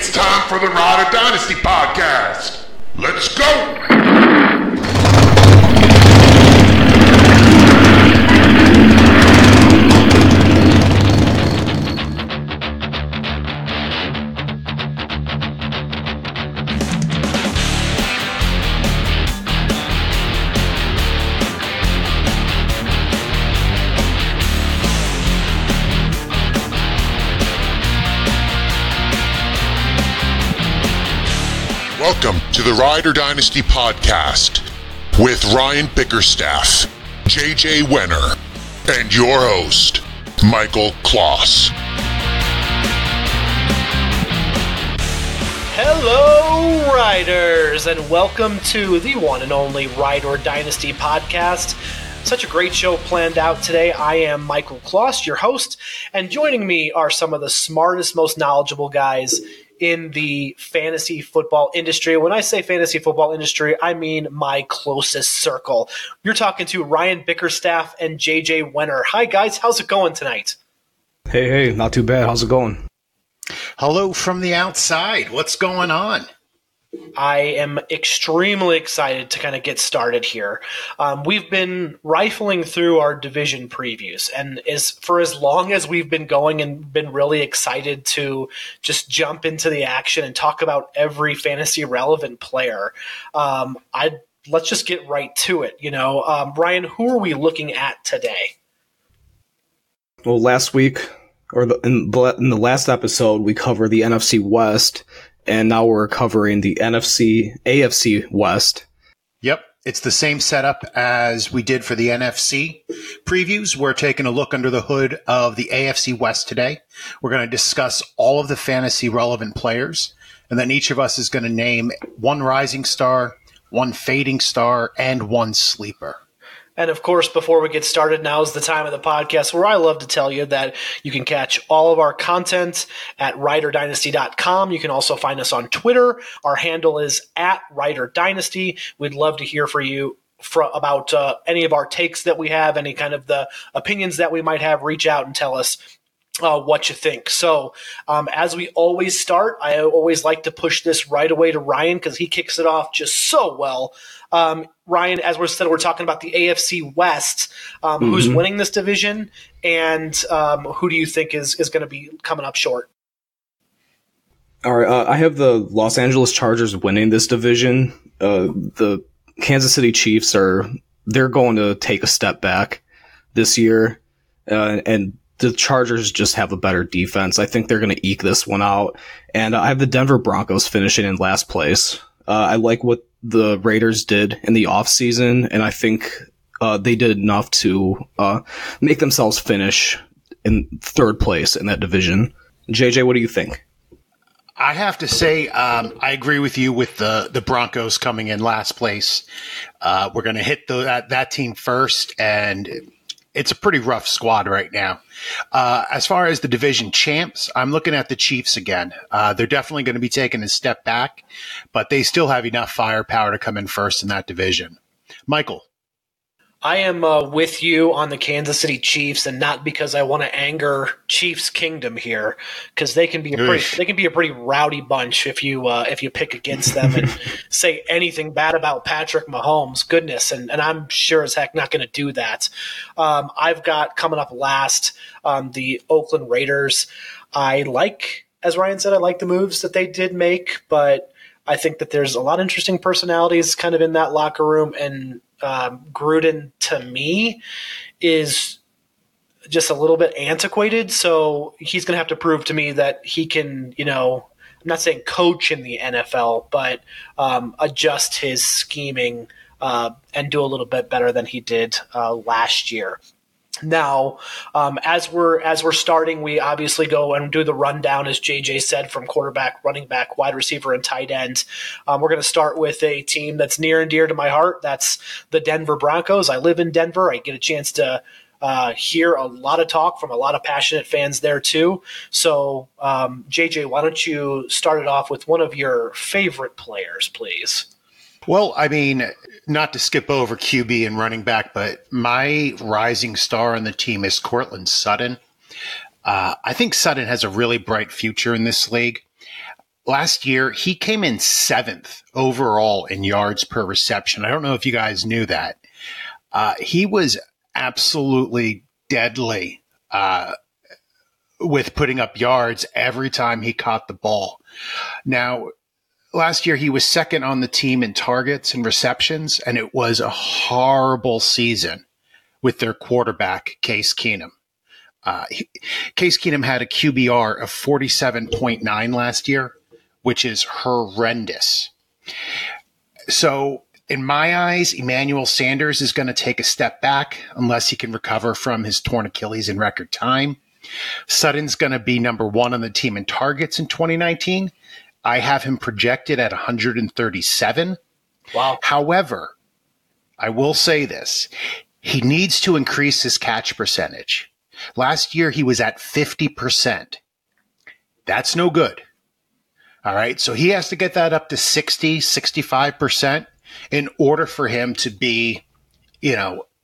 It's time for the Rider Dynasty podcast. Let's go! Welcome to the Rider Dynasty podcast with Ryan Bickerstaff, JJ Wenner, and your host, Michael Kloss. Hello, Riders, and welcome to the one and only Rider Dynasty podcast. Such a great show planned out today. I am Michael Kloss, your host, and joining me are some of the smartest, most knowledgeable guys in the fantasy football industry. When I say fantasy football industry, I mean my closest circle. You're talking to Ryan Bickerstaff and JJ Wenner. Hi, guys. How's it going tonight? Hey, not too bad. How's it going? Hello from the outside. What's going on? I am extremely excited to kind of get started here. We've been rifling through our division previews, and for as long as we've been going and been really excited to just jump into the action and talk about every fantasy relevant player, let's just get right to it. Ryan, who are we looking at today? Well, last week, or in the last episode, we covered the NFC West. And now we're covering the AFC West. Yep, it's the same setup as we did for the NFC previews. We're taking a look under the hood of the AFC West today. We're going to discuss all of the fantasy relevant players, and then each of us is going to name one rising star, one fading star, and one sleeper. And of course, before we get started, now is the time of the podcast where I love to tell you that you can catch all of our content at riderdynasty.com. You can also find us on Twitter. Our handle is @RiderDynasty. We'd love to hear from you about any of our takes that we have, any kind of the opinions that we might have. Reach out and tell us what you think. So as we always start, I always like to push this right away to Ryan because he kicks it off just so well. Ryan, as we said, we're talking about the AFC West. Who's winning this division, and who do you think is going to be coming up short? All right, I have the Los Angeles Chargers winning this division. The Kansas City Chiefs they're going to take a step back this year, and the Chargers just have a better defense. I think they're going to eke this one out. And I have the Denver Broncos finishing in last place. I like what the Raiders did in the offseason, and I think they did enough to make themselves finish in third place in that division. JJ, what do you think? I have to say, I agree with you with the Broncos coming in last place. We're going to hit that team first, and it's a pretty rough squad right now. As far as the division champs, I'm looking at the Chiefs again. They're definitely going to be taking a step back, but they still have enough firepower to come in first in that division. Michael. I am with you on the Kansas City Chiefs, and not because I want to anger Chiefs Kingdom here, because they can be a pretty rowdy bunch if you pick against them and say anything bad about Patrick Mahomes. Goodness, and I'm sure as heck not going to do that. I've got coming up last the Oakland Raiders. As Ryan said, I like the moves that they did make, but I think that there's a lot of interesting personalities kind of in that locker room, and Gruden, to me, is just a little bit antiquated. So he's going to have to prove to me that he can, I'm not saying coach in the NFL, but adjust his scheming and do a little bit better than he did last year. Now, as we're starting, we obviously go and do the rundown, as JJ said, from quarterback, running back, wide receiver, and tight end. We're going to start with a team that's near and dear to my heart. That's the Denver Broncos. I live in Denver. I get a chance to hear a lot of talk from a lot of passionate fans there too. So, JJ, why don't you start it off with one of your favorite players, please? Well, I mean, not to skip over QB and running back, but my rising star on the team is Courtland Sutton. I think Sutton has a really bright future in this league. last year, he came in 7th overall in yards per reception. I don't know if you guys knew that. He was absolutely deadly with putting up yards every time he caught the ball. Now, last year, he was 2nd on the team in targets and receptions, and it was a horrible season with their quarterback, Case Keenum. Case Keenum had a QBR of 47.9 last year, which is horrendous. So in my eyes, Emmanuel Sanders is going to take a step back unless he can recover from his torn Achilles in record time. Sutton's going to be number 1 on the team in targets in 2019. I have him projected at 137. Wow. However, I will say this. He needs to increase his catch percentage. Last year, he was at 50%. That's no good. All right. So he has to get that up to 60, 65% in order for him to be,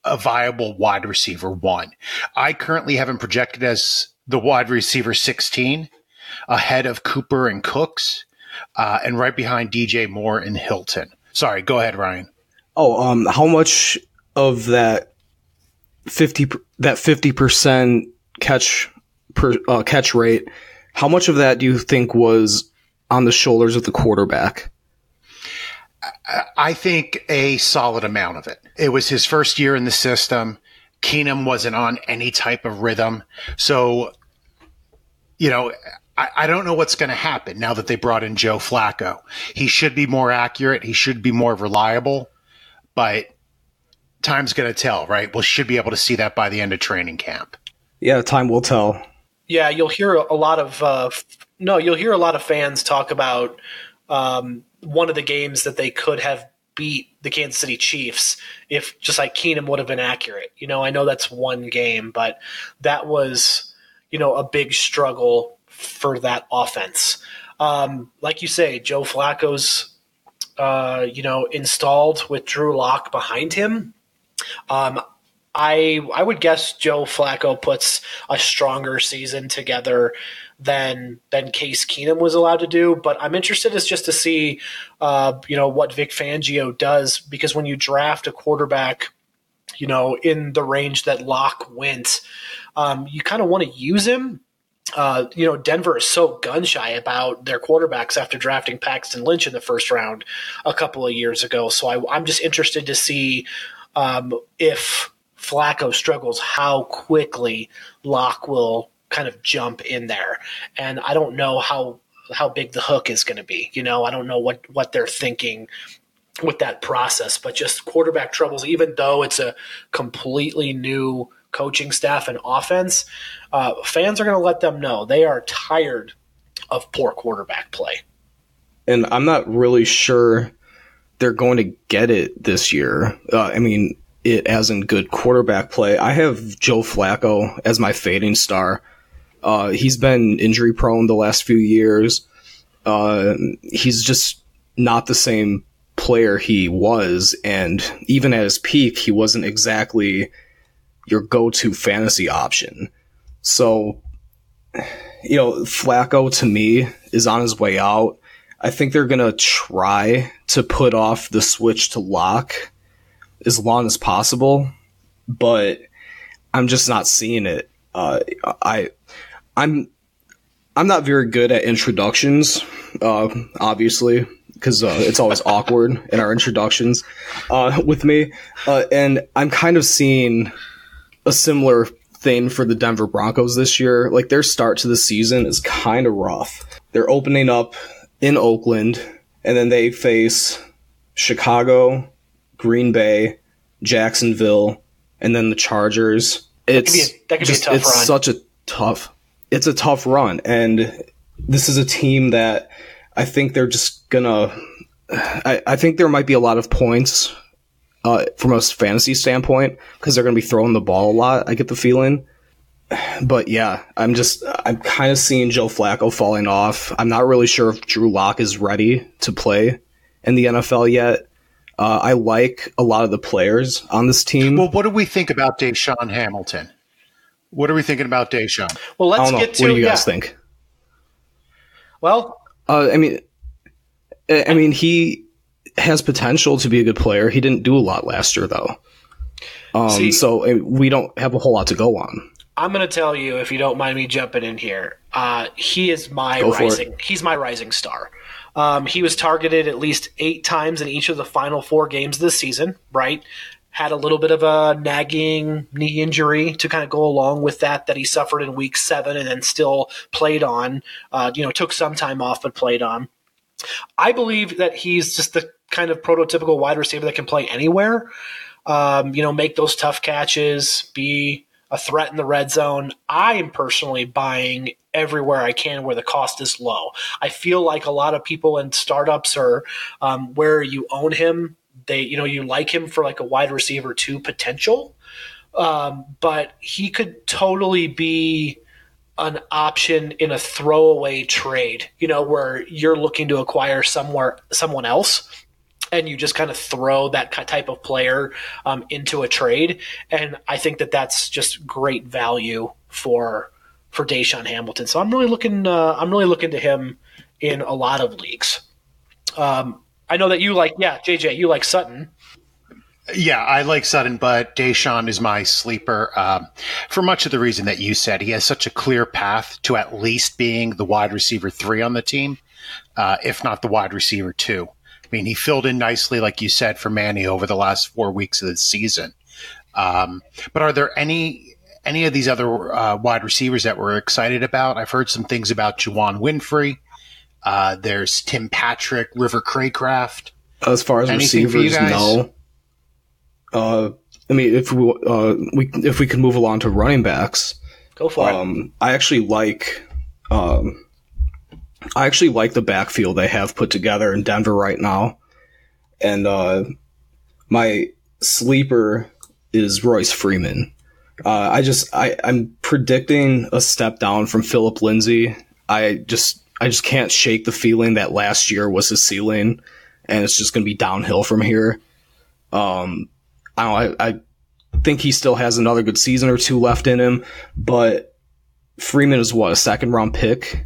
a viable wide receiver 1. I currently have him projected as the wide receiver 16, ahead of Cooper and Cooks, and right behind DJ Moore and Hilton. Sorry, go ahead, Ryan. How much of that 50% catch rate, how much of that do you think was on the shoulders of the quarterback? I think a solid amount of it. It was his first year in the system. Keenum wasn't on any type of rhythm. So, I don't know what's going to happen now that they brought in Joe Flacco. He should be more accurate. He should be more reliable. But time's going to tell, right? We should be able to see that by the end of training camp. Yeah, time will tell. Yeah, you'll hear a lot of fans talk about one of the games that they could have beat the Kansas City Chiefs if just like Keenum would have been accurate. I know that's one game, but that was, a big struggle for that offense. Like you say, Joe Flacco's, installed with Drew Lock behind him. I would guess Joe Flacco puts a stronger season together than Case Keenum was allowed to do. But I'm interested just to see, what Vic Fangio does, because when you draft a quarterback, in the range that Locke went, you kind of want to use him. Denver is so gun shy about their quarterbacks after drafting Paxton Lynch in the first round a couple of years ago. So I'm just interested to see if Flacco struggles, how quickly Locke will kind of jump in there. And I don't know how big the hook is going to be. I don't know what they're thinking with that process, but just quarterback troubles, even though it's a completely new coaching staff and offense, fans are going to let them know they are tired of poor quarterback play. And I'm not really sure they're going to get it this year. It as in good quarterback play. I have Joe Flacco as my fading star. He's been injury prone the last few years. He's just not the same player he was. And even at his peak, he wasn't exactly your go-to fantasy option. So, Flacco to me is on his way out. I think they're going to try to put off the switch to Locke as long as possible, but I'm just not seeing it. I'm not very good at introductions, obviously, because it's always awkward in our introductions with me, and I'm kind of seeing a similar thing for the Denver Broncos this year. Like, their start to the season is kind of rough. They're opening up in Oakland, and then they face Chicago, Green Bay, Jacksonville, and then the Chargers. That could be a tough run. It's a tough run, and this is a team that I think they're just gonna. I think there might be a lot of points from a fantasy standpoint because they're gonna be throwing the ball a lot. I get the feeling. But yeah, I'm kind of seeing Joe Flacco falling off. I'm not really sure if Drew Lock is ready to play in the NFL yet. I like a lot of the players on this team. Well, what do we think about Deshaun Hamilton? What are we thinking about Deshaun? Well, let's get to what do you guys think? Well, I mean, he has potential to be a good player. He didn't do a lot last year, though. So we don't have a whole lot to go on. I'm going to tell you, if you don't mind me jumping in here, he's my rising star. He was targeted at least 8 times in each of the final 4 games this season, right? Had a little bit of a nagging knee injury to kind of go along with that he suffered in week 7 and then still played on, took some time off but played on. I believe that he's just the kind of prototypical wide receiver that can play anywhere, make those tough catches, be a threat in the red zone. I am personally buying everywhere I can where the cost is low. I feel like a lot of people in startups are where you own him, you like him for like a wide receiver 2 potential, but he could totally be an option in a throwaway trade, where you're looking to acquire someone else, and you just kind of throw that type of player into a trade. And I think that that's just great value for Deshaun Hamilton. So I'm really looking to him in a lot of leagues. I know that you JJ, you like Sutton. Yeah, I like Sutton, but Deshaun is my sleeper for much of the reason that you said. He has such a clear path to at least being the wide receiver 3 on the team, if not the wide receiver 2. I mean, he filled in nicely, like you said, for Manny over the last 4 weeks of the season. But are there any of these other wide receivers that we're excited about? I've heard some things about Juwan Winfrey. There's Tim Patrick, River Craycraft. As far as receivers, no. If we can move along to running backs, go for it. I actually like the backfield they have put together in Denver right now, and my sleeper is Royce Freeman. I'm predicting a step down from Phillip Lindsay. I just can't shake the feeling that last year was his ceiling, and it's just going to be downhill from here. I think he still has another good season or 2 left in him, but Freeman is a second-round pick,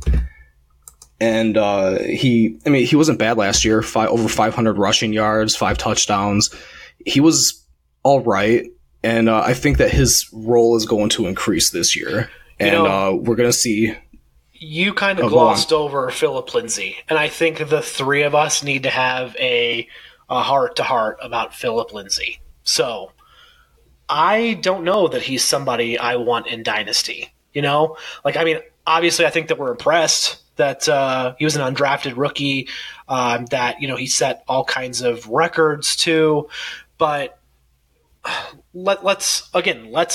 and he wasn't bad last year. Over 500 rushing yards, 5 touchdowns. He was all right, and I think that his role is going to increase this year, and we're going to see. You kind of glossed over Phillip Lindsay, and I think the 3 of us need to have a heart-to-heart about Phillip Lindsay. So I don't know that he's somebody I want in Dynasty. Obviously I think that we're impressed that he was an undrafted rookie, that, he set all kinds of records too. But let's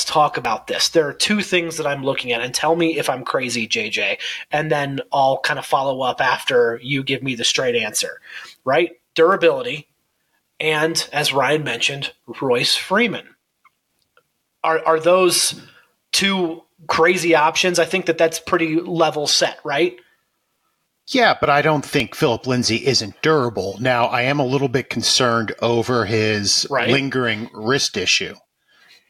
talk about this. There are 2 things that I'm looking at, and tell me if I'm crazy, JJ, and then I'll kind of follow up after you give me the straight answer, right? Durability. And as Ryan mentioned, Royce Freeman. Are those 2 crazy options? I think that's pretty level set, right? Yeah, but I don't think Phillip Lindsay isn't durable. Now, I am a little bit concerned over his lingering wrist issue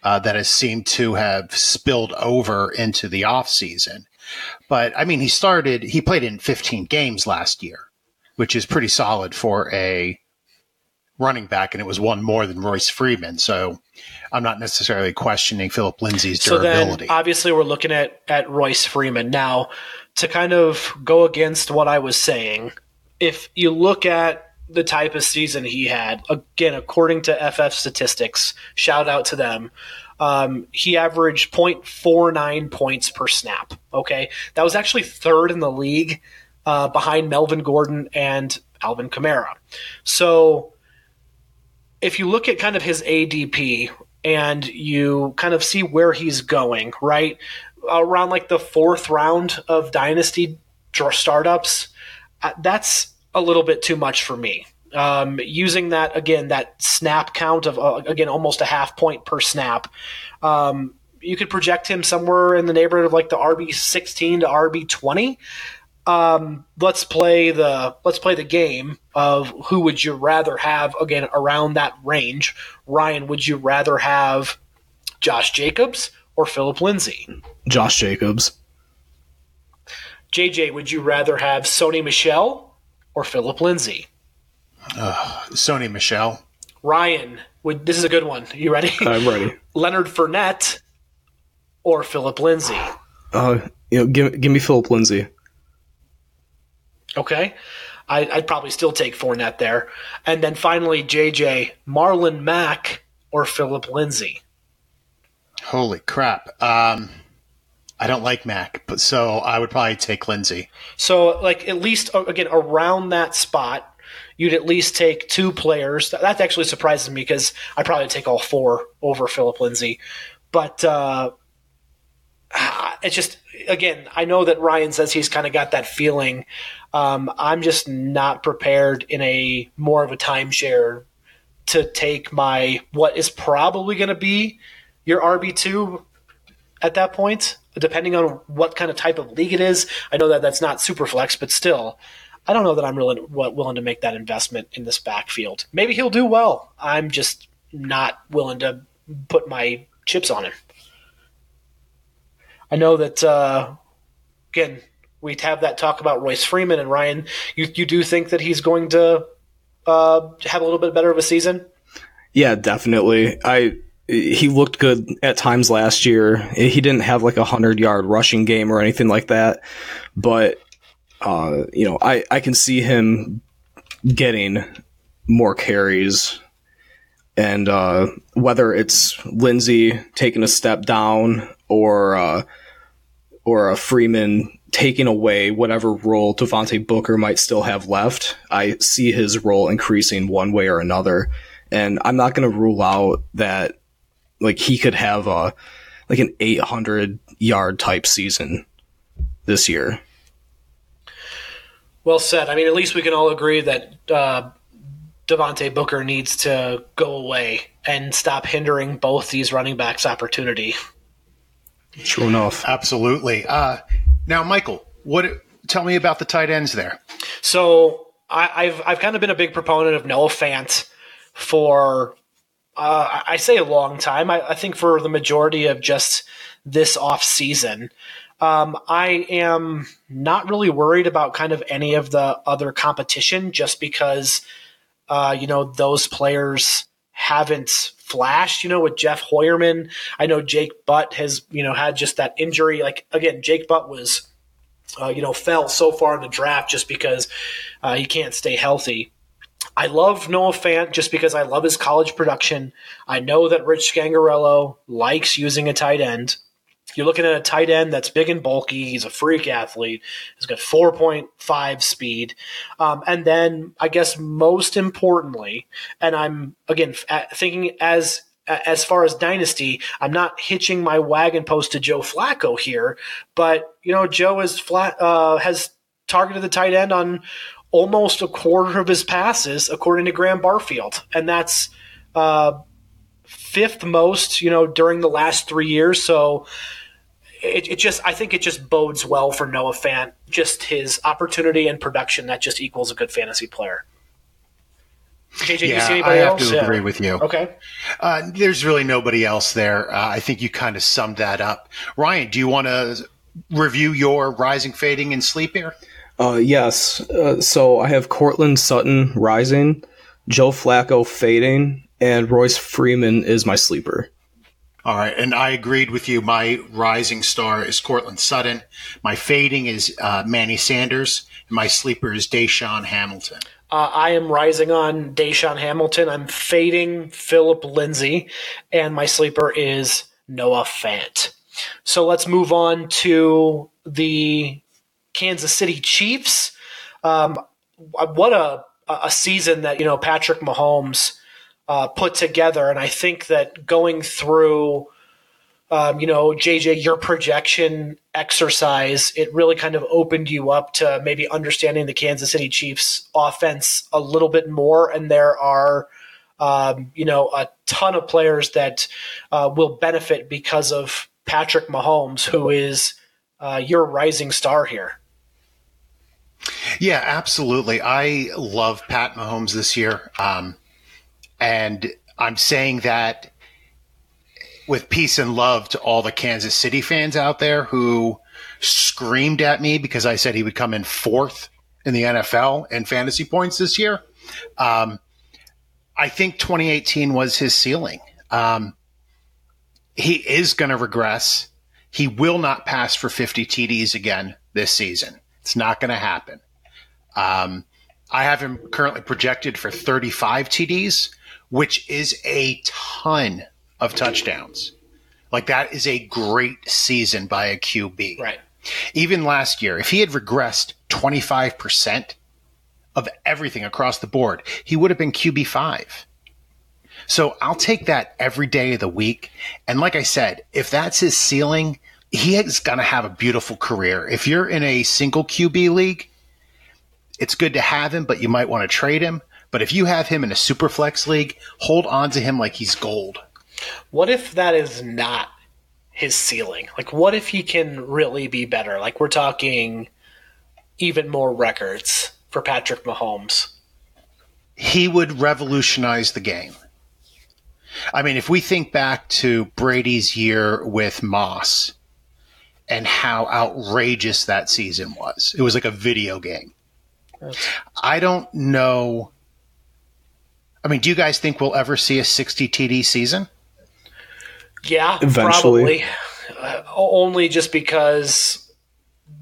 that has seemed to have spilled over into the offseason. But, he played in 15 games last year, which is pretty solid for a running back, and it was 1 more than Royce Freeman. So I'm not necessarily questioning Phillip Lindsay's durability. So then, obviously, we're looking at Royce Freeman. Now, to kind of go against what I was saying, if you look at the type of season he had, again, according to FF Statistics, shout out to them, he averaged 0.49 points per snap. Okay, that was actually 3rd in the league, behind Melvin Gordon and Alvin Kamara. So if you look at kind of his ADP and you kind of see where he's going, right, around like the 4th round of Dynasty startups, that's a little bit too much for me. Using that, again, that snap count of, almost a half point per snap, you could project him somewhere in the neighborhood of like the RB16 to RB20. Let's play the game of who would you rather have, again, around that range. Ryan, would you rather have Josh Jacobs or Phillip Lindsay? Josh Jacobs. JJ, would you rather have Sony Michel or Philip Lindsay? Sony Michel. Ryan, this is a good one. You ready? I'm ready. Leonard Fournette or Philip Lindsay? Give me Philip Lindsay. Okay. I'd probably still take Fournette there. And then finally, JJ, Marlon Mack or Philip Lindsay? Holy crap. I don't like Mack, but so I would probably take Lindsay. So, at least, again, around that spot, you'd at least take two players. That actually surprises me because I'd probably take all four over Philip Lindsay. But it's just, again, I know that Ryan says he's kind of got that feeling. I'm just not prepared in a more of a timeshare to take what is probably going to be your RB2 at that point, depending on what kind of type of league it is. I know that that's not super flex, but still, I don't know that I'm really willing to make that investment in this backfield. Maybe he'll do well. I'm just not willing to put my chips on him. I know that, again, we have that talk about Royce Freeman, and Ryan, you do think that he's going to have a little bit better of a season? Yeah, definitely. He looked good at times last year. He didn't have like a 100-yard rushing game or anything like that, but I can see him getting more carries, and whether it's Lindsay taking a step down or a Freeman taking away whatever role Devontae Booker might still have left, I see his role increasing one way or another. And I'm not going to rule out that he could have an 800-yard type season this year. Well said. I mean, at least we can all agree that Devontae Booker needs to go away and stop hindering both these running backs' opportunity. True enough. Absolutely. Now, Michael, tell me about the tight ends there. So I've kind of been a big proponent of Noah Fant for I say a long time. I think for the majority of just this off season. I am not really worried about kind of any of the other competition just because those players haven't flashed, with Jeff Hoyerman. I know Jake Butt has, had just that injury. Again, Jake Butt was, fell so far in the draft just because he can't stay healthy. I love Noah Fant just because I love his college production. I know that Rich Scangarello likes using a tight end. You're looking at a tight end that's big and bulky. He's a freak athlete. He's got 4.5 speed. And then I guess most importantly, and I'm, again, thinking as far as Dynasty, I'm not hitching my wagon post to Joe Flacco here, but, Joe has targeted the tight end on almost a quarter of his passes, according to Graham Barfield. And that's fifth most, during the last 3 years. So I think it just bodes well for Noah Fant, just his opportunity and production that just equals a good fantasy player. JJ, do you see anybody else? I have to agree with you. Okay. There's really nobody else there. I think you kind of summed that up. Ryan, do you want to review your rising, fading, and sleep here? Yes. So I have Cortland Sutton rising, Joe Flacco fading, and Royce Freeman is my sleeper. All right, and I agreed with you. My rising star is Cortland Sutton. My fading is Manny Sanders. And my sleeper is Deshaun Hamilton. I am rising on Deshaun Hamilton. I'm fading Philip Lindsay, and my sleeper is Noah Fant. So let's move on to the Kansas City Chiefs. What a season that Patrick Mahomes put together, and I think that going through JJ, your projection exercise, it really kind of opened you up to maybe understanding the Kansas City Chiefs offense a little bit more, and there are a ton of players that will benefit because of Patrick Mahomes, who is your rising star here. Yeah, absolutely. I love Pat Mahomes this year. And I'm saying that with peace and love to all the Kansas City fans out there who screamed at me because I said he would come in fourth in the NFL in fantasy points this year. I think 2018 was his ceiling. He is going to regress. He will not pass for 50 TDs again this season. It's not going to happen. I have him currently projected for 35 TDs, which is a ton of touchdowns. Like, that is a great season by a QB. Right. Even last year, if he had regressed 25% of everything across the board, he would have been QB5. So I'll take that every day of the week. And like I said, if that's his ceiling, he is going to have a beautiful career. If you're in a single QB league, it's good to have him, but you might want to trade him. But if you have him in a super flex league, hold on to him like he's gold. What if that is not his ceiling? Like, what if he can really be better? Like, we're talking even more records for Patrick Mahomes. He would revolutionize the game. I mean, if we think back to Brady's year with Moss and how outrageous that season was, it was like a video game. I don't know. I mean, do you guys think we'll ever see a 60 TD season? Yeah, Eventually. probably. Only just because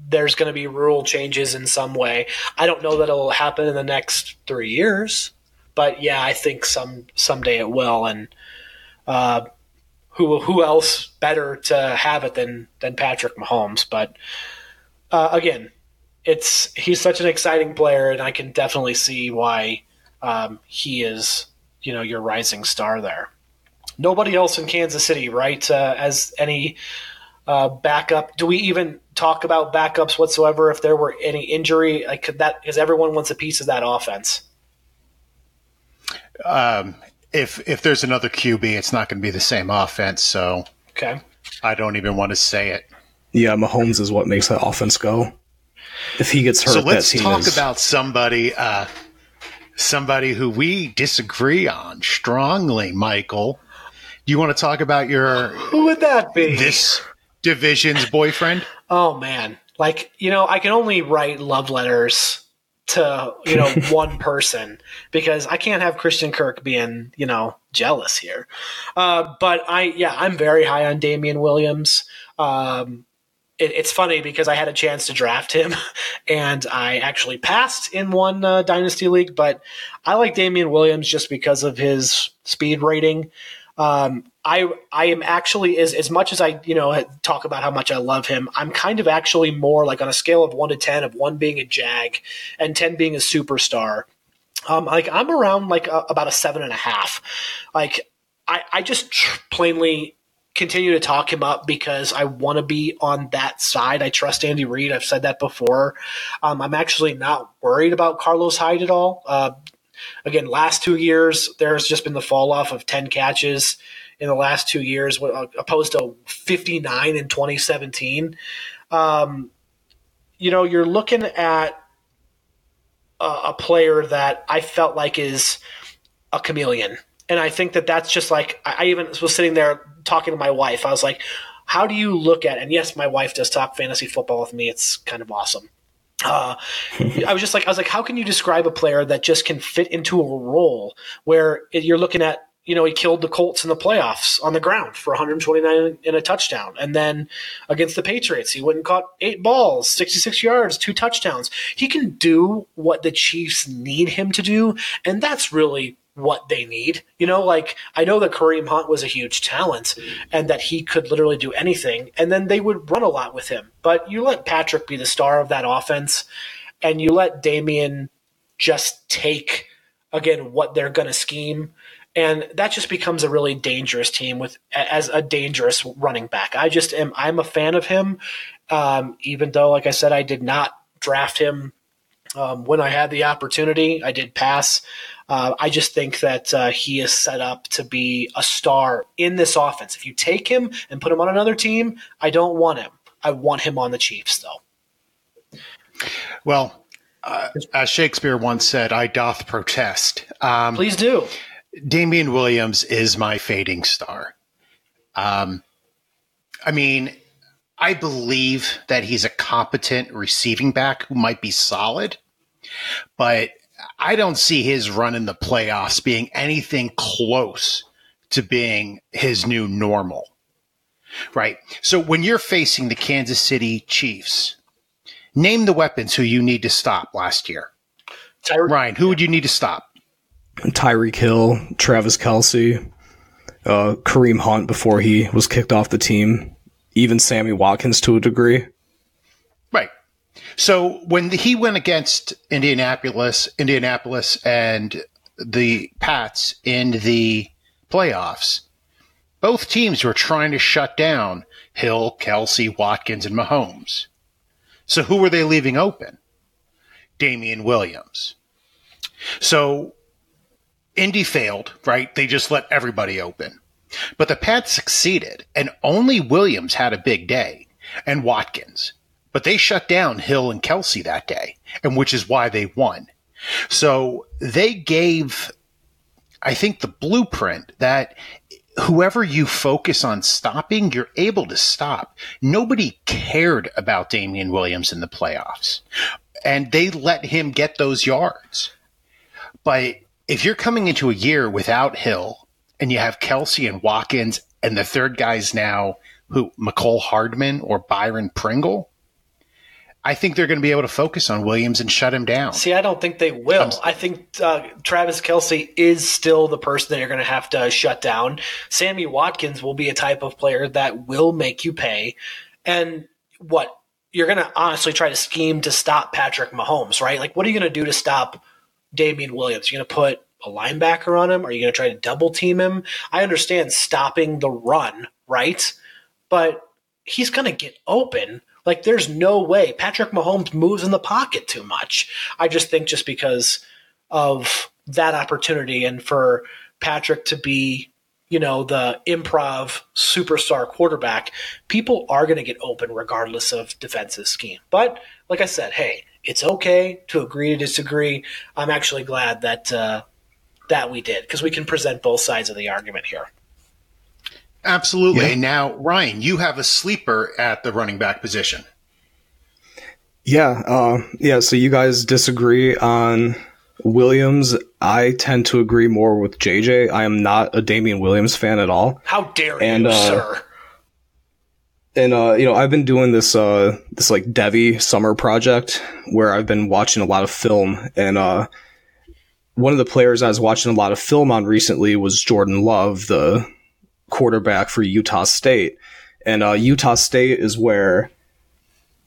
there's going to be rule changes in some way. I don't know that it'll happen in the next 3 years, but yeah, I think someday it will. And who else better to have it than Patrick Mahomes? But again, he's such an exciting player, and I can definitely see why he is, your rising star there. Nobody else in Kansas City, right? As any backup. Do we even talk about backups whatsoever? If there were any injury, like because everyone wants a piece of that offense. If there's another QB, it's not going to be the same offense. So okay, I don't even want to say it. Yeah, Mahomes is what makes that offense go. If he gets hurt, so let's that team talk is... about somebody who we disagree on strongly, Michael. Do you want to talk about who would that be? This division's boyfriend? Oh man, like I can only write love letters to one person because I can't have Christian Kirk being jealous here. But I'm very high on Damian Williams. It's funny because I had a chance to draft him and I actually passed in one Dynasty league, but I like Damian Williams just because of his speed rating. I am actually, as much as I, talk about how much I love him, I'm kind of actually more like on a scale of 1 to 10, of 1 being a jag and 10 being a superstar. I'm around about a 7.5. Like I just plainly continue to talk him up because I want to be on that side. I trust Andy Reid. I've said that before. I'm actually not worried about Carlos Hyde at all. Again, last 2 years, there's just been the fall off of 10 catches in the last 2 years, opposed to 59 in 2017. You're looking at a player that I felt like is a chameleon. And I think that's just like, I even was sitting there talking to my wife. I was like, how do you look at, and yes, my wife does talk fantasy football with me. It's kind of awesome. I was like, how can you describe a player that just can fit into a role where you're looking at, he killed the Colts in the playoffs on the ground for 129 and a touchdown. And then against the Patriots, he went and caught 8 balls, 66 yards, 2 touchdowns. He can do what the Chiefs need him to do. And that's really what they need. I know that Kareem Hunt was a huge talent and that he could literally do anything. And then they would run a lot with him. But you let Patrick be the star of that offense and you let Damian just take, again, what they're going to scheme. And that just becomes a really dangerous team as a dangerous running back. I'm a fan of him, even though, like I said, I did not draft him when I had the opportunity. I did pass. I just think that he is set up to be a star in this offense. If you take him and put him on another team, I don't want him. I want him on the Chiefs, though. Well, as Shakespeare once said, I doth protest. Please do. Damian Williams is my fading star. I believe that he's a competent receiving back who might be solid, But I don't see his run in the playoffs being anything close to being his new normal. Right. So when you're facing the Kansas City Chiefs, name the weapons who you need to stop last year. Ryan, who would you need to stop? Tyreek Hill, Travis Kelce, Kareem Hunt before he was kicked off the team, even Sammy Watkins to a degree. Right. So when he went against Indianapolis and the Pats in the playoffs, both teams were trying to shut down Hill, Kelce, Watkins, and Mahomes. So who were they leaving open? Damian Williams. So Indy failed, right? They just let everybody open. But the Pats succeeded, and only Williams had a big day, and Watkins. But they shut down Hill and Kelce that day, and which is why they won. So they gave, I think, the blueprint that whoever you focus on stopping, you're able to stop. Nobody cared about Damian Williams in the playoffs, and they let him get those yards. But if you're coming into a year without Hill and you have Kelce and Watkins and the third guy's now McCole Hardman or Byron Pringle, I think they're going to be able to focus on Williams and shut him down. See, I don't think they will. I think Travis Kelce is still the person that you're going to have to shut down. Sammy Watkins will be a type of player that will make you pay. And what you're going to honestly try to scheme to stop Patrick Mahomes, right? Like, what are you going to do to stop Damian Williams? You're going to put a linebacker on him? Are you going to try to double team him? I understand stopping the run, right? But he's going to get open. Like, there's no way. Patrick Mahomes moves in the pocket too much. I just think just because of that opportunity and for Patrick to be, the improv superstar quarterback, people are going to get open regardless of defensive scheme. But like I said, hey, it's okay to agree to disagree. I'm actually glad that we did, because we can present both sides of the argument here. Absolutely. Yeah. And now, Ryan, you have a sleeper at the running back position. Yeah. So you guys disagree on Williams. I tend to agree more with JJ. I am not a Damian Williams fan at all. How dare you, sir? And I've been doing this like Devi summer project where I've been watching a lot of film, and one of the players I was watching a lot of film on recently was Jordan Love, the quarterback for Utah State. And Utah State is where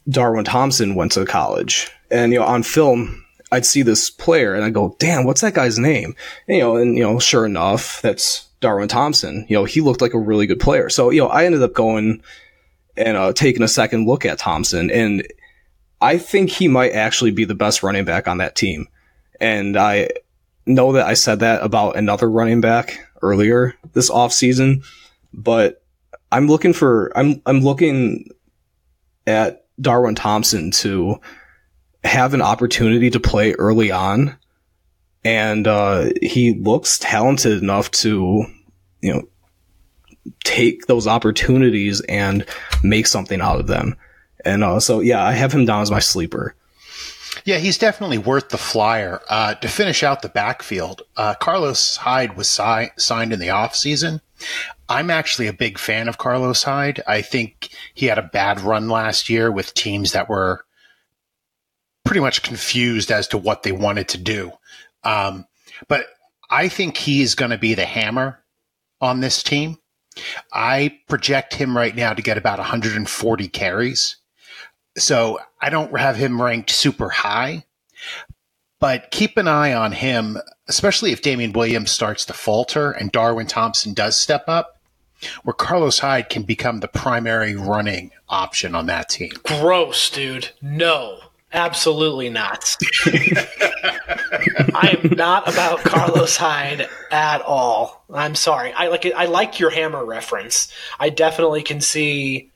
Darwin Thompson went to college. And on film, I'd see this player and I go, damn, what's that guy's name? And sure enough, that's Darwin Thompson. He looked like a really good player. So I ended up going and taking a second look at Thompson, and I think he might actually be the best running back on that team. And I know that I said that about another running back earlier this offseason, but I'm looking at Darwin Thompson to have an opportunity to play early on, and he looks talented enough to take those opportunities and make something out of them. And I have him down as my sleeper. Yeah, he's definitely worth the flyer. To finish out the backfield, Carlos Hyde was signed in the offseason. I'm actually a big fan of Carlos Hyde. I think he had a bad run last year with teams that were pretty much confused as to what they wanted to do. But I think he's going to be the hammer on this team. I project him right now to get about 140 carries. So I don't have him ranked super high, but keep an eye on him, especially if Damian Williams starts to falter and Darwin Thompson does step up, where Carlos Hyde can become the primary running option on that team. Gross, dude. No, absolutely not. I am not about Carlos Hyde at all. I'm sorry. I like your hammer reference. I definitely can see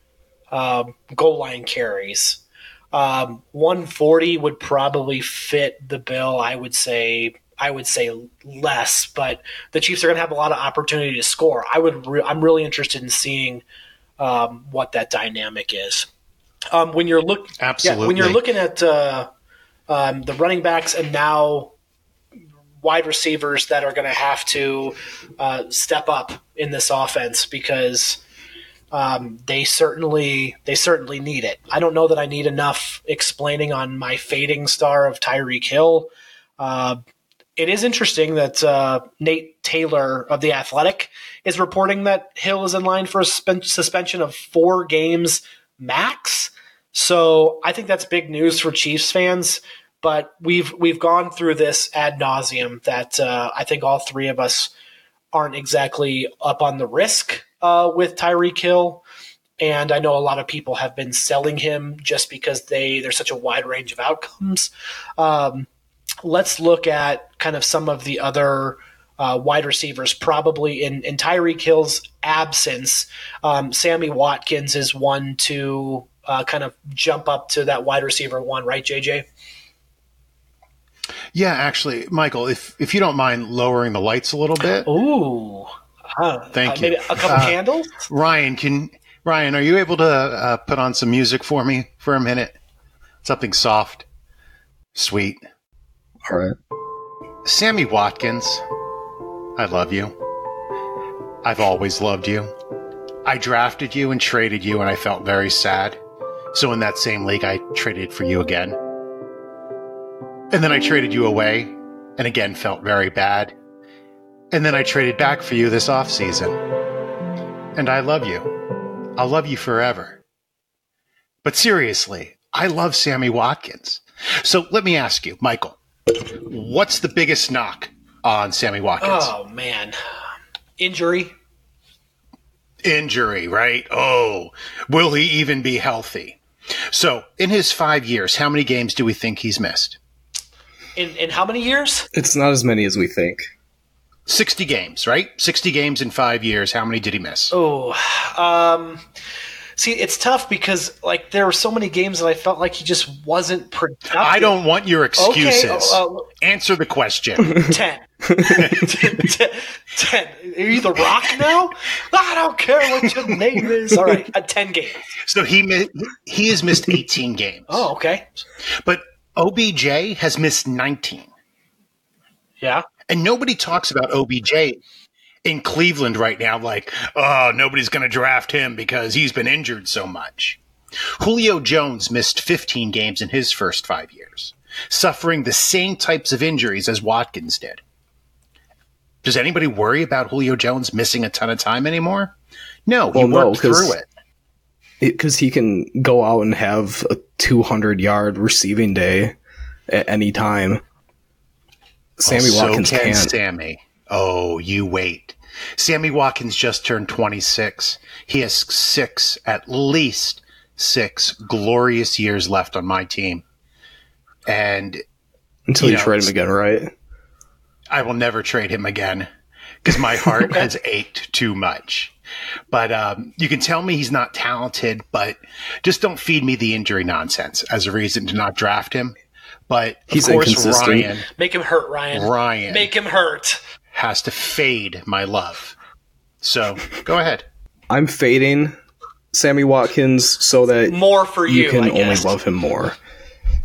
goal line carries. 140 would probably fit the bill. I would say less, but the Chiefs are going to have a lot of opportunity to score. I'm really interested in seeing what that dynamic is. When you're looking at the running backs and now wide receivers that are going to have to step up in this offense because they certainly need it. I don't know that I need enough explaining on my fading star of Tyreek Hill. It is interesting that Nate Taylor of The Athletic is reporting that Hill is in line for a suspension of 4 games max. So I think that's big news for Chiefs fans. But we've gone through this ad nauseum that I think all three of us aren't exactly up on the risk with Tyreek Hill. And I know a lot of people have been selling him just because there's such a wide range of outcomes. Let's look at kind of some of the other wide receivers, probably in Tyreek Hill's absence. Sammy Watkins is one to kind of jump up to that wide receiver one, right, JJ? Yeah, actually, Michael, if you don't mind lowering the lights a little bit. Ooh. Thank you. Maybe a couple candles? Ryan, are you able to put on some music for me for a minute? Something soft, sweet. All right. Sammy Watkins, I love you. I've always loved you. I drafted you and traded you, and I felt very sad. So in that same league, I traded for you again. And then I traded you away, and again felt very bad. And then I traded back for you this offseason. And I love you. I'll love you forever. But seriously, I love Sammy Watkins. So let me ask you, Michael, what's the biggest knock on Sammy Watkins? Oh, man. Injury, right? Oh, will he even be healthy? So in his 5 years, how many games do we think he's missed? In how many years? It's not as many as we think. 60 games, right? 60 games in 5 years. How many did he miss? Oh, see, it's tough because like there were so many games that I felt like he just wasn't productive. I don't want your excuses. Okay, answer the question. 10. 10. Are you the Rock now? I don't care what your name is. All right, 10 games. So he has missed 18 games. Oh, okay. But OBJ has missed 19. Yeah. And nobody talks about OBJ in Cleveland right now like, oh, nobody's going to draft him because he's been injured so much. Julio Jones missed 15 games in his first 5 years, suffering the same types of injuries as Watkins did. Does anybody worry about Julio Jones missing a ton of time anymore? No, he worked through it. Because he can go out and have a 200-yard receiving day at any time. Sammy Watkins can't. Sammy. Oh, you wait. Sammy Watkins just turned 26. He has at least six glorious years left on my team. And until you trade him again, right? I will never trade him again because my heart has ached too much. But you can tell me he's not talented, but just don't feed me the injury nonsense as a reason to not draft him. But he's of course, inconsistent. Ryan. Make him hurt, Ryan. Ryan. Make him hurt. Has to fade my love. So go ahead. I'm fading Sammy Watkins so that more for you can I only guess. love him more,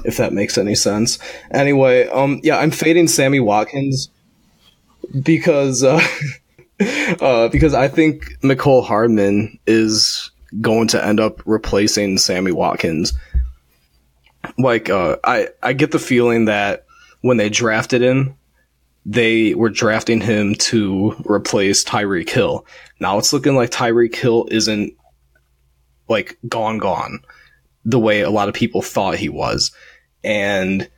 if that makes any sense. Anyway, I'm fading Sammy Watkins because because I think Mecole Hardman is going to end up replacing Sammy Watkins. Like, I get the feeling that when they drafted him, they were drafting him to replace Tyreek Hill. Now it's looking like Tyreek Hill isn't like gone the way a lot of people thought he was. And,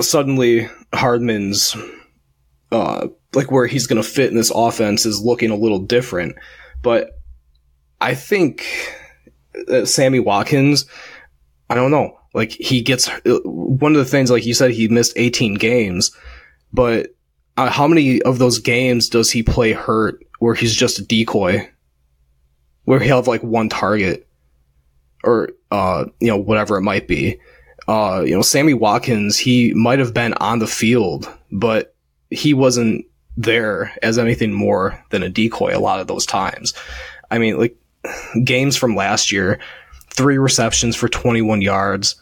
suddenly Hardman's, like where he's going to fit in this offense is looking a little different. But I think Sammy Watkins, I don't know. Like, he gets one of the things, like you said, he missed 18 games, but how many of those games does he play hurt where he's just a decoy, where he'll have like one target or, whatever it might be. Sammy Watkins, he might have been on the field, but he wasn't there as anything more than a decoy a lot of those times. I mean, like games from last year, 3 receptions for 21 yards,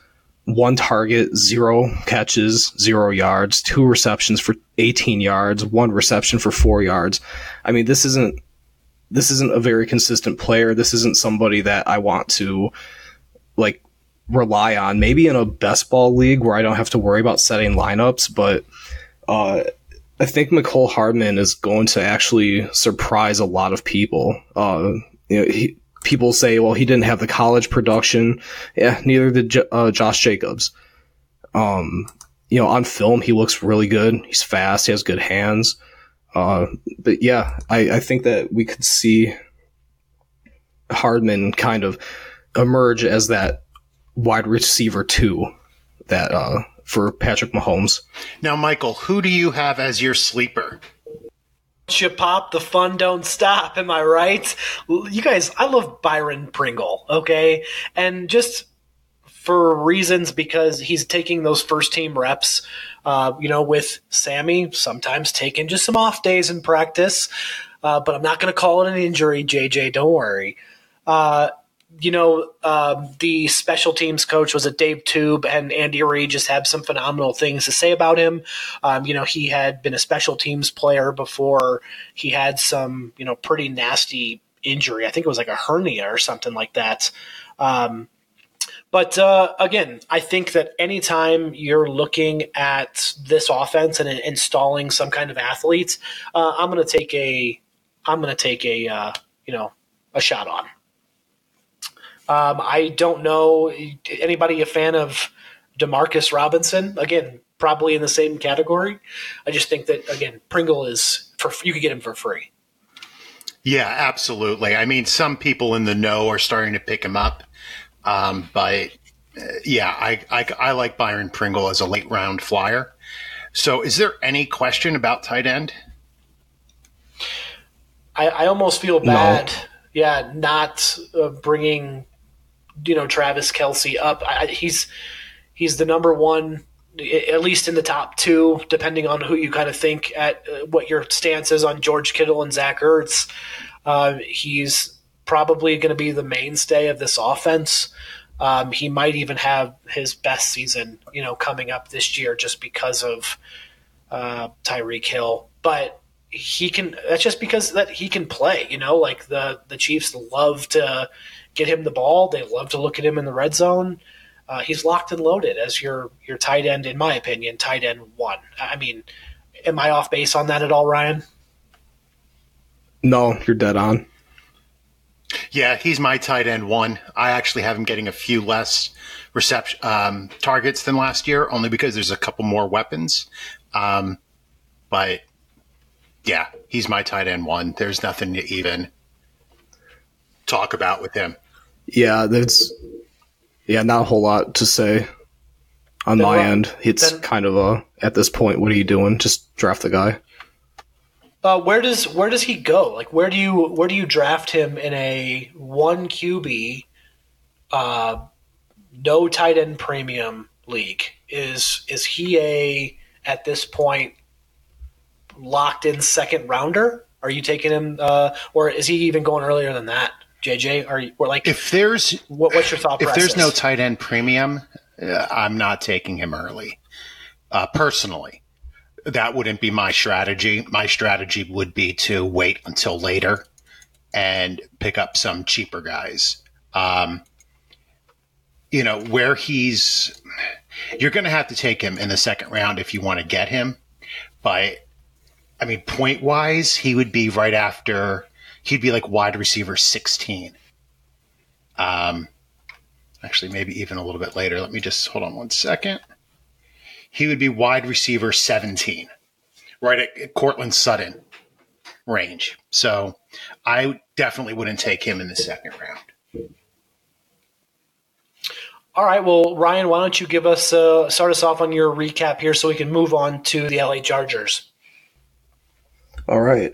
1 target, 0 catches, 0 yards, 2 receptions for 18 yards, 1 reception for 4 yards. I mean, this isn't a very consistent player. This isn't somebody that I want to like rely on. Maybe in a best ball league where I don't have to worry about setting lineups, but I think Mecole Hardman is going to actually surprise a lot of people. People say, well, he didn't have the college production. Yeah, neither did Josh Jacobs. On film, he looks really good. He's fast. He has good hands. But yeah, I think that we could see Hardman kind of emerge as that wide receiver 2 that for Patrick Mahomes. Now, Michael, who do you have as your sleeper? You pop, the fun don't stop, am I right? You guys, I love Byron Pringle, okay? And just for reasons because he's taking those first-team reps, with Sammy, sometimes taking just some off days in practice. But I'm not going to call it an injury, JJ, don't worry. The special teams coach was it Dave Tube, and Andy Reid just had some phenomenal things to say about him. He had been a special teams player before he had some, pretty nasty injury. I think it was like a hernia or something like that. But again, I think that anytime you're looking at this offense and installing some kind of athlete, I'm going to take a shot on. I don't know anybody a fan of Demarcus Robinson. Again, probably in the same category. I just think that again, Pringle you could get him for free. Yeah, absolutely. I mean, some people in the know are starting to pick him up, but I like Byron Pringle as a late round flyer. So, is there any question about tight end? I almost feel bad. No. Yeah, not bringing Travis Kelce up. He's the number one, at least in the top 2, depending on who you kind of think at what your stance is on George Kittle and Zach Ertz. He's probably going to be the mainstay of this offense. He might even have his best season, coming up this year just because of Tyreek Hill. But that's just because that he can play, like the Chiefs love to get him the ball. They love to look at him in the red zone. He's locked and loaded as your tight end, in my opinion, tight end 1. I mean, am I off base on that at all, Ryan? No, you're dead on. Yeah, he's my tight end 1. I actually have him getting a few less targets than last year, only because there's a couple more weapons. But yeah, he's my tight end 1. There's nothing to even talk about with him. Yeah, not a whole lot to say on my end. It's kind of at this point, what are you doing? Just draft the guy. Where does he go? Like, where do you draft him in a 1 QB, no tight end premium league? Is he at this point locked in second rounder? Are you taking him, or is he even going earlier than that? JJ, what's your thought process? If there's no tight end premium, I'm not taking him early. Personally, that wouldn't be my strategy. My strategy would be to wait until later and pick up some cheaper guys. Where you're going to have to take him in the second round if you want to get him. But I mean, point wise, he would be right after. He'd be like wide receiver 16. Actually, maybe even a little bit later. Let me just hold on one second. He would be wide receiver 17, right at Cortland Sutton range. So I definitely wouldn't take him in the second round. All right. Well, Ryan, why don't you start us off on your recap here so we can move on to the LA Chargers. All right.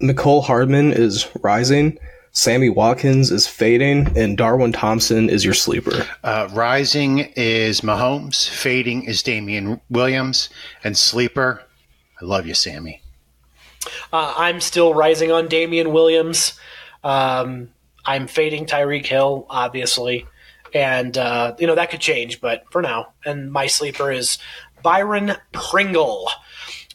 Mecole Hardman is rising, Sammy Watkins is fading, and Darwin Thompson is your sleeper. Rising is Mahomes, fading is Damian Williams, and sleeper, I love you, Sammy. I'm still rising on Damian Williams. I'm fading Tyreek Hill, obviously, And, that could change, but for now. And my sleeper is Byron Pringle.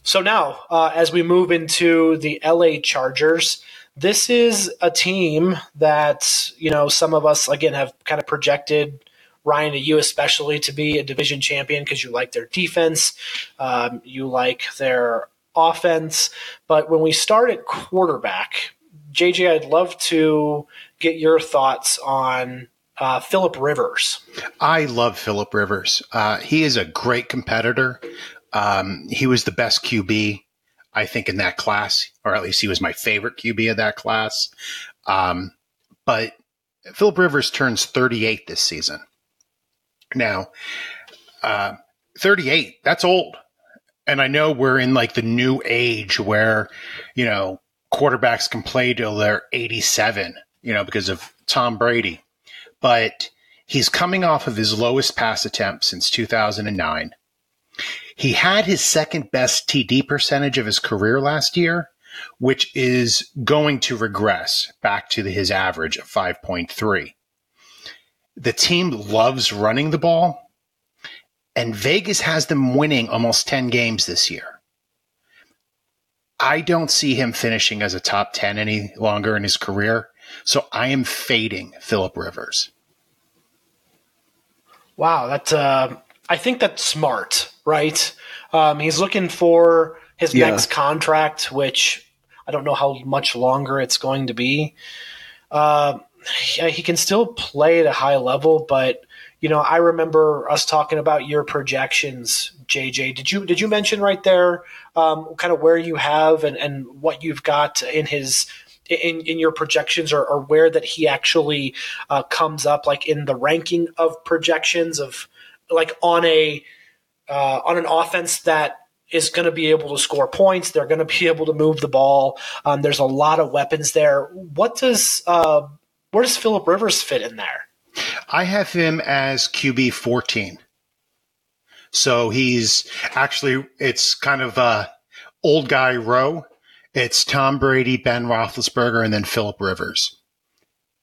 So now, as we move into the LA Chargers, this is a team that, some of us, again, have kind of projected, Ryan, to you especially, to be a division champion because you like their defense, you like their offense. But when we start at quarterback, JJ, I'd love to get your thoughts on Phillip Rivers. I love Phillip Rivers. He is a great competitor. He was the best QB, I think, in that class, or at least he was my favorite QB of that class. But Phillip Rivers turns 38 this season. Now, 38, that's old. And I know we're in like the new age where, quarterbacks can play till they're 87, because of Tom Brady. But he's coming off of his lowest pass attempt since 2009. He had his second best TD percentage of his career last year, which is going to regress back to his average of 5.3. The team loves running the ball, and Vegas has them winning almost 10 games this year. I don't see him finishing as a top 10 any longer in his career, so I am fading Phillip Rivers. Wow, I think that's smart, right? He's looking for his next contract, which I don't know how much longer it's going to be. He can still play at a high level, but I remember us talking about your projections, JJ. Did you mention right there kind of where you have and what you've got in his in your projections, or where that he actually comes up, like in the ranking of projections of like on an offense that is going to be able to score points. They're going to be able to move the ball. There's a lot of weapons there. Where does Phillip Rivers fit in there? I have him as QB 14. So he's actually, it's kind of old guy row. It's Tom Brady, Ben Roethlisberger, and then Phillip Rivers.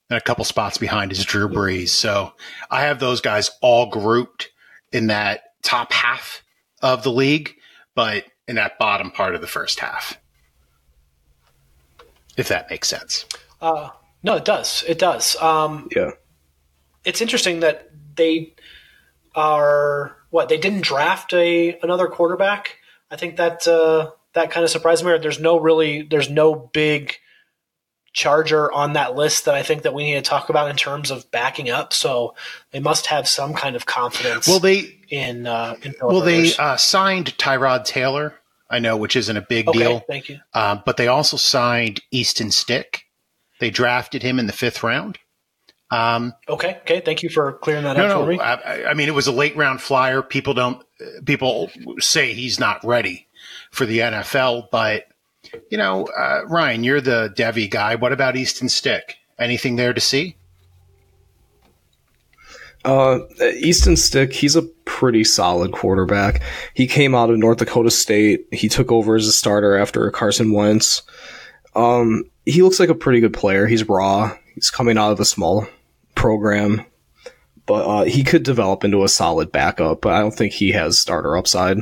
And a couple spots behind is Drew Brees. So I have those guys all grouped in that top half of the league, but in that bottom part of the first half. If that makes sense. No, it does. It does. Yeah. It's interesting that they didn't draft another quarterback. I think that kind of surprised me. There's no big Charger on that list that I think that we need to talk about in terms of backing up. So they must have some kind of confidence. Well, they signed Tyrod Taylor, I know, which isn't a big deal. Thank you. But they also signed Easton Stick. They drafted him in the 5th round. Okay. Thank you for clearing that up for me. I mean, it was a late round flyer. People say he's not ready for the NFL, but Ryan, you're the Devy guy. What about Easton Stick? Anything there to see? Easton Stick, he's a pretty solid quarterback. He came out of North Dakota State. He took over as a starter after Carson Wentz. He looks like a pretty good player. He's raw. He's coming out of a small program, but he could develop into a solid backup, but I don't think he has starter upside.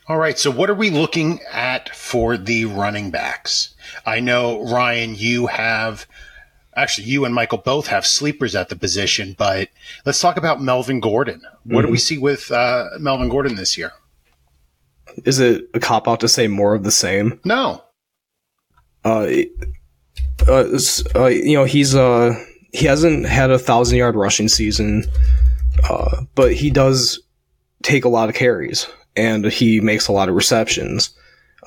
All right, so what are we looking at for the running backs? I know, Ryan, you and Michael both have sleepers at the position, but let's talk about Melvin Gordon. What do we see with Melvin Gordon this year? Is it a cop-out to say more of the same? No. He hasn't had a 1,000-yard rushing season, but he does take a lot of carries and he makes a lot of receptions.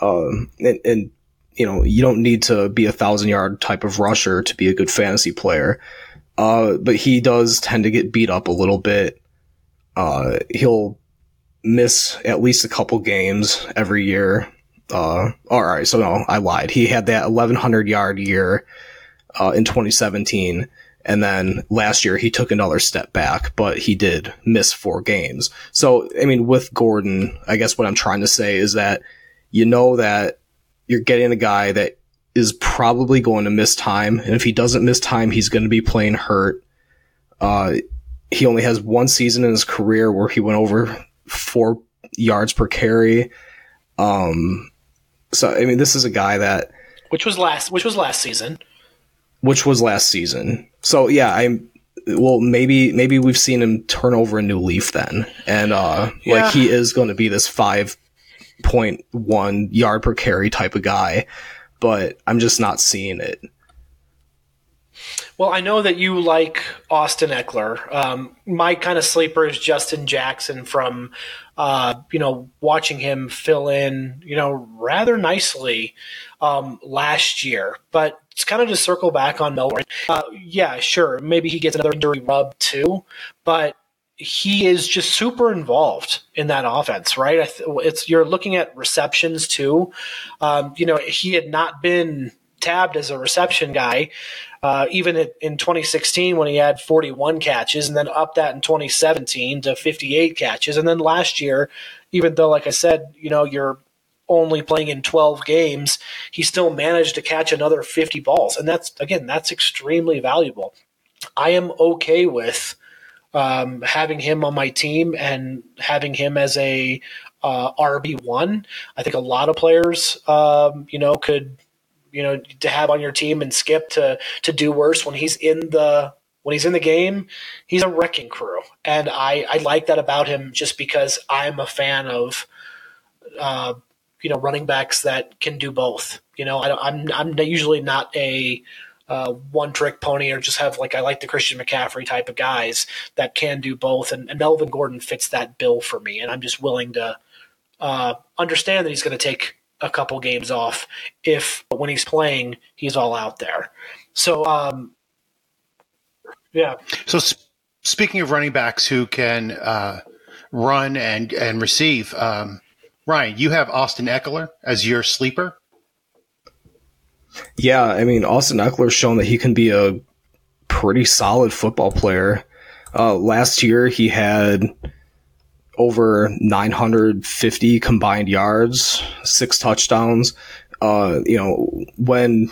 And you don't need to be a 1,000-yard type of rusher to be a good fantasy player. But he does tend to get beat up a little bit. He'll miss at least a couple games every year. All right, so no, I lied. He had that 1,100-yard year in 2017, and then last year he took another step back, but he did miss 4 games. So, I mean, with Gordon, I guess what I'm trying to say is that that you're getting a guy that is probably going to miss time, and if he doesn't miss time, he's going to be playing hurt. he only has one season in his career where he went over 4 yards per carry. So I mean, this is a guy that which was last season. So yeah, maybe we've seen him turn over a new leaf then, and like he is going to be this 5.1 yard per carry type of guy, but I'm just not seeing it. Well, I know that you like Austin Eckler. My kind of sleeper is Justin Jackson from, watching him fill in, rather nicely last year. But it's kind of to circle back on Melbourne. Yeah, sure, maybe he gets another injury rub too, but he is just super involved in that offense, right? You're looking at receptions too. He had not been tabbed as a reception guy, even in 2016 when he had 41 catches, and then up that in 2017 to 58 catches. And then last year, even though, like I said, you're only playing in 12 games, he still managed to catch another 50 balls. And that's extremely valuable. I am okay with having him on my team and having him as a RB1. I think a lot of players, could – to have on your team and skip to do worse when he's in the game. He's a wrecking crew, and I like that about him just because I'm a fan of running backs that can do both. I'm usually not a one trick pony or just have I like the Christian McCaffrey type of guys that can do both, and Melvin Gordon fits that bill for me, and I'm just willing to understand that he's going to take a couple games off if when he's playing he's all out there. So yeah. So speaking of running backs who can run and receive, Ryan, you have Austin Eckler as your sleeper. Yeah, I mean, Austin Eckler's shown that he can be a pretty solid football player. Last year he had over 950 combined yards, 6 touchdowns. When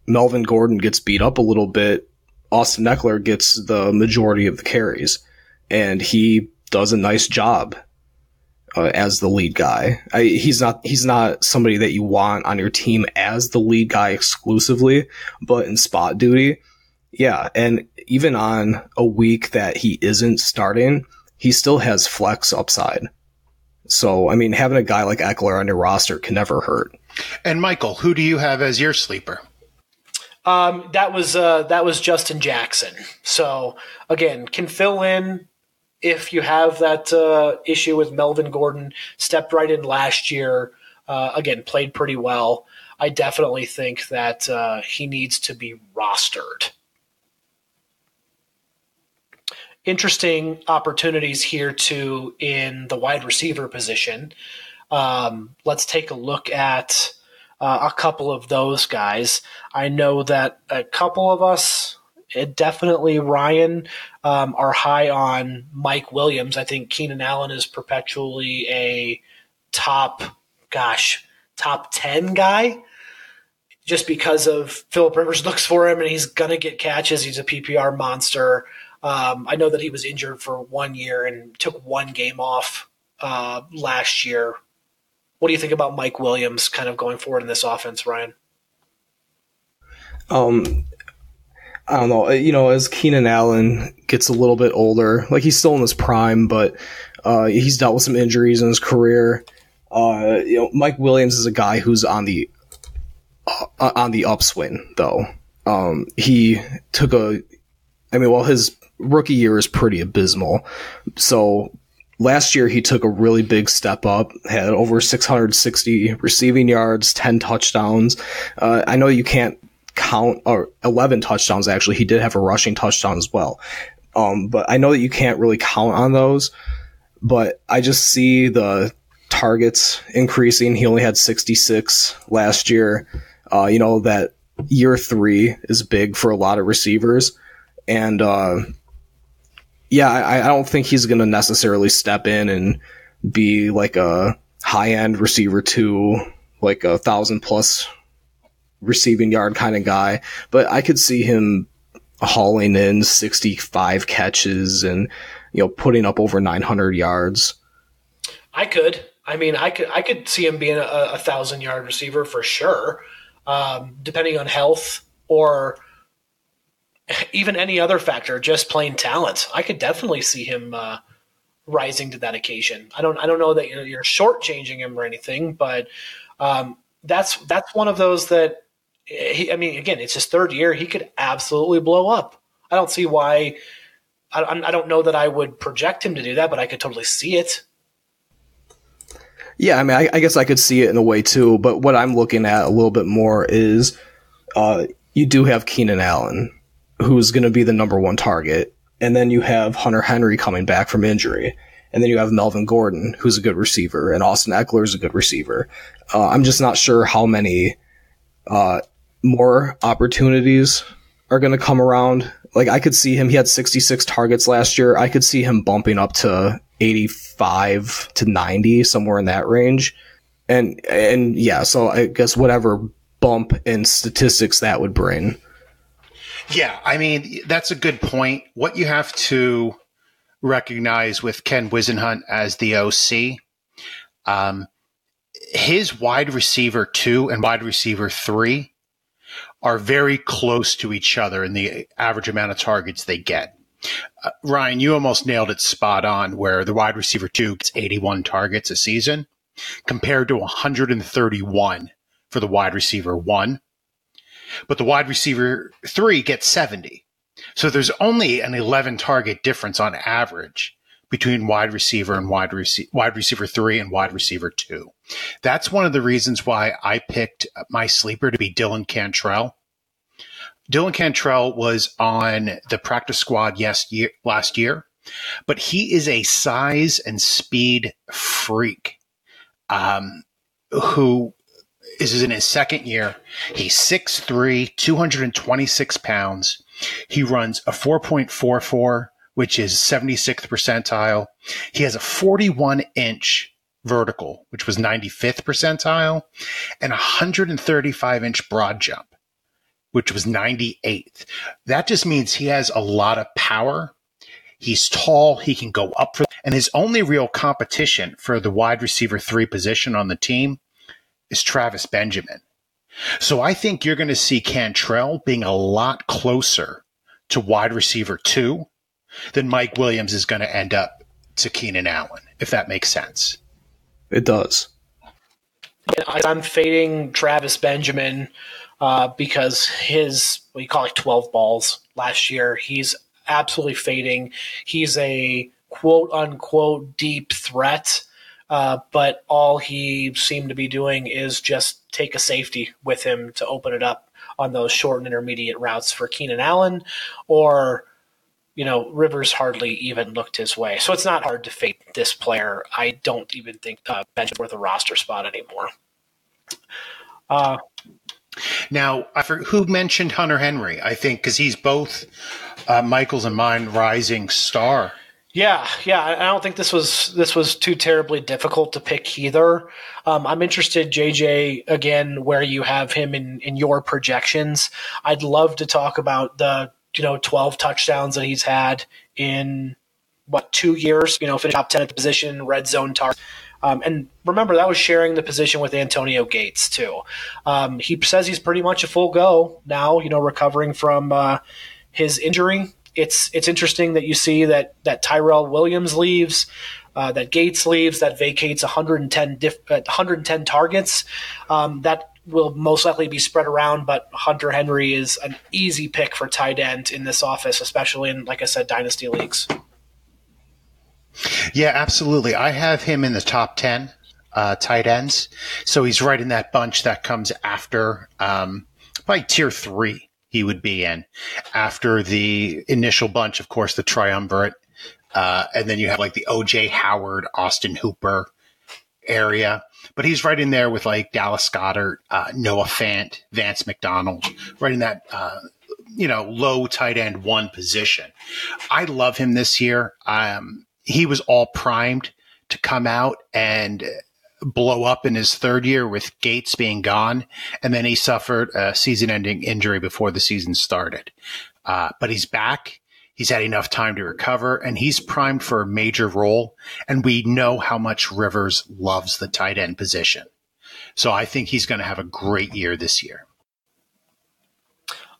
Melvin Gordon gets beat up a little bit, Austin Eckler gets the majority of the carries, and he does a nice job as the lead guy. He's not somebody that you want on your team as the lead guy exclusively, but in spot duty, yeah. And even on a week that he isn't starting, he still has flex upside. So, I mean, having a guy like Eckler on your roster can never hurt. And Michael, who do you have as your sleeper? That was Justin Jackson. So, again, can fill in if you have that issue with Melvin Gordon. Stepped right in last year. Again, played pretty well. I definitely think that he needs to be rostered. Interesting opportunities here too in the wide receiver position. Let's take a look at a couple of those guys. I know that a couple of us, definitely Ryan, are high on Mike Williams. I think Keenan Allen is perpetually a top 10 guy just because of Phillip Rivers looks for him and he's going to get catches. He's a PPR monster. I know that he was injured for 1 year and took 1 game off last year. What do you think about Mike Williams kind of going forward in this offense, Ryan? I don't know. As Keenan Allen gets a little bit older, he's still in his prime, but he's dealt with some injuries in his career. Mike Williams is a guy who's on the upswing, though. He took his rookie year is pretty abysmal. So last year he took a really big step up, had over 660 receiving yards, 10 touchdowns. I know you can't count, or 11 touchdowns actually. He did have a rushing touchdown as well. But I know that you can't really count on those, but I just see the targets increasing. He only had 66 last year. That year 3 is big for a lot of receivers. And, I don't think he's going to necessarily step in and be like a high-end receiver 2, like 1,000+ receiving yard kind of guy. But I could see him hauling in 65 catches and, putting up over 900 yards. I could see him being a 1,000-yard receiver for sure, depending on health or even any other factor, just plain talent. I could definitely see him rising to that occasion. I don't know that you're shortchanging him or anything, but that's one of those that again, it's his third year. He could absolutely blow up. I don't see why. I don't know that I would project him to do that, but I could totally see it. Yeah, I guess I could see it in a way too, but what I'm looking at a little bit more is you do have Keenan Allen, who's going to be the number one target, and then you have Hunter Henry coming back from injury, and then you have Melvin Gordon, who's a good receiver, and Austin Eckler is a good receiver. I'm just not sure how many more opportunities are going to come around. Like, I could see him, he had 66 targets last year. I could see him bumping up to 85 to 90, somewhere in that range. And yeah, so I guess whatever bump in statistics that would bring. Yeah, that's a good point. What you have to recognize with Ken Wisenhunt as the OC, his wide receiver 2 and wide receiver 3 are very close to each other in the average amount of targets they get. Ryan, you almost nailed it spot on, where the wide receiver 2 gets 81 targets a season compared to 131 for the wide receiver 1. But the wide receiver 3 gets 70. So there's only an 11 target difference on average between wide receiver 3 and wide receiver 2. That's one of the reasons why I picked my sleeper to be Dylan Cantrell. Dylan Cantrell was on the practice squad last year, but he is a size and speed freak who is in his second year. He's 6'3", 226 pounds. He runs a 4.44, which is 76th percentile. He has a 41-inch vertical, which was 95th percentile, and a 135-inch broad jump, which was 98th. That just means he has a lot of power. He's tall. He can go up and his only real competition for the wide receiver 3 position on the team is Travis Benjamin. So I think you're going to see Cantrell being a lot closer to wide receiver 2 than Mike Williams is going to end up to Keenan Allen, if that makes sense. It does. I'm fading Travis Benjamin because his, what you call it, 12 balls last year, he's absolutely fading. He's a quote-unquote deep threat, but all he seemed to be doing is just take a safety with him to open it up on those short and intermediate routes for Keenan Allen, or Rivers hardly even looked his way. So it's not hard to fade this player. I don't even think Benjamin's worth a roster spot anymore. Now, I forget who mentioned Hunter Henry, I think, because he's both Michael's and mine rising star. Yeah. I don't think this was too terribly difficult to pick either. I'm interested, JJ, again, where you have him in your projections. I'd love to talk about the 12 touchdowns that he's had in 2 years. Finished top 10 at the position, red zone target. And remember, that was sharing the position with Antonio Gates too. He says he's pretty much a full go now. Recovering from his injury. It's interesting that you see that Tyrell Williams leaves, that Gates leaves, that vacates 110 targets. That will most likely be spread around, but Hunter Henry is an easy pick for tight end in this office, especially in, like I said, dynasty leagues. Yeah, absolutely. I have him in the top 10 tight ends. So he's right in that bunch that comes after probably tier 3 he would be in. After the initial bunch, of course, the triumvirate. And then you have like the O.J. Howard, Austin Hooper area. But he's right in there with like Dallas Goedert, Noah Fant, Vance McDonald, right in that low tight end 1 position. I love him this year. He was all primed to come out and blow up in his third year with Gates being gone, and then he suffered a season-ending injury before the season started. but he's back. He's had enough time to recover, and he's primed for a major role. And we know how much Rivers loves the tight end position. So I think he's going to have a great year this year.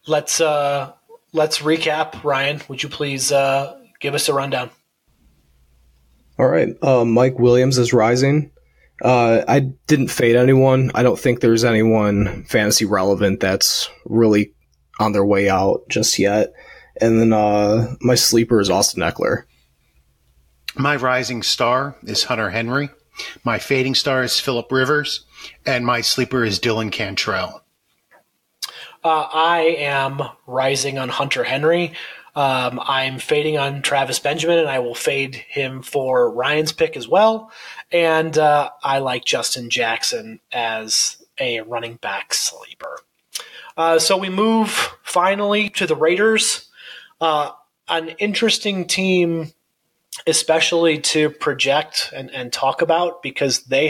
Let's recap. Ryan, would you please give us a rundown? All right. Mike Williams is rising. I didn't fade anyone. I don't think there's anyone fantasy relevant that's really on their way out just yet. And then my sleeper is Austin Eckler. My rising star is Hunter Henry. My fading star is Phillip Rivers. And my sleeper is Dylan Cantrell. I am rising on Hunter Henry. I'm fading on Travis Benjamin, and I will fade him for Ryan's pick as well. And I like Justin Jackson as a running back sleeper. So we move finally to the Raiders. An interesting team, especially to project and talk about, because they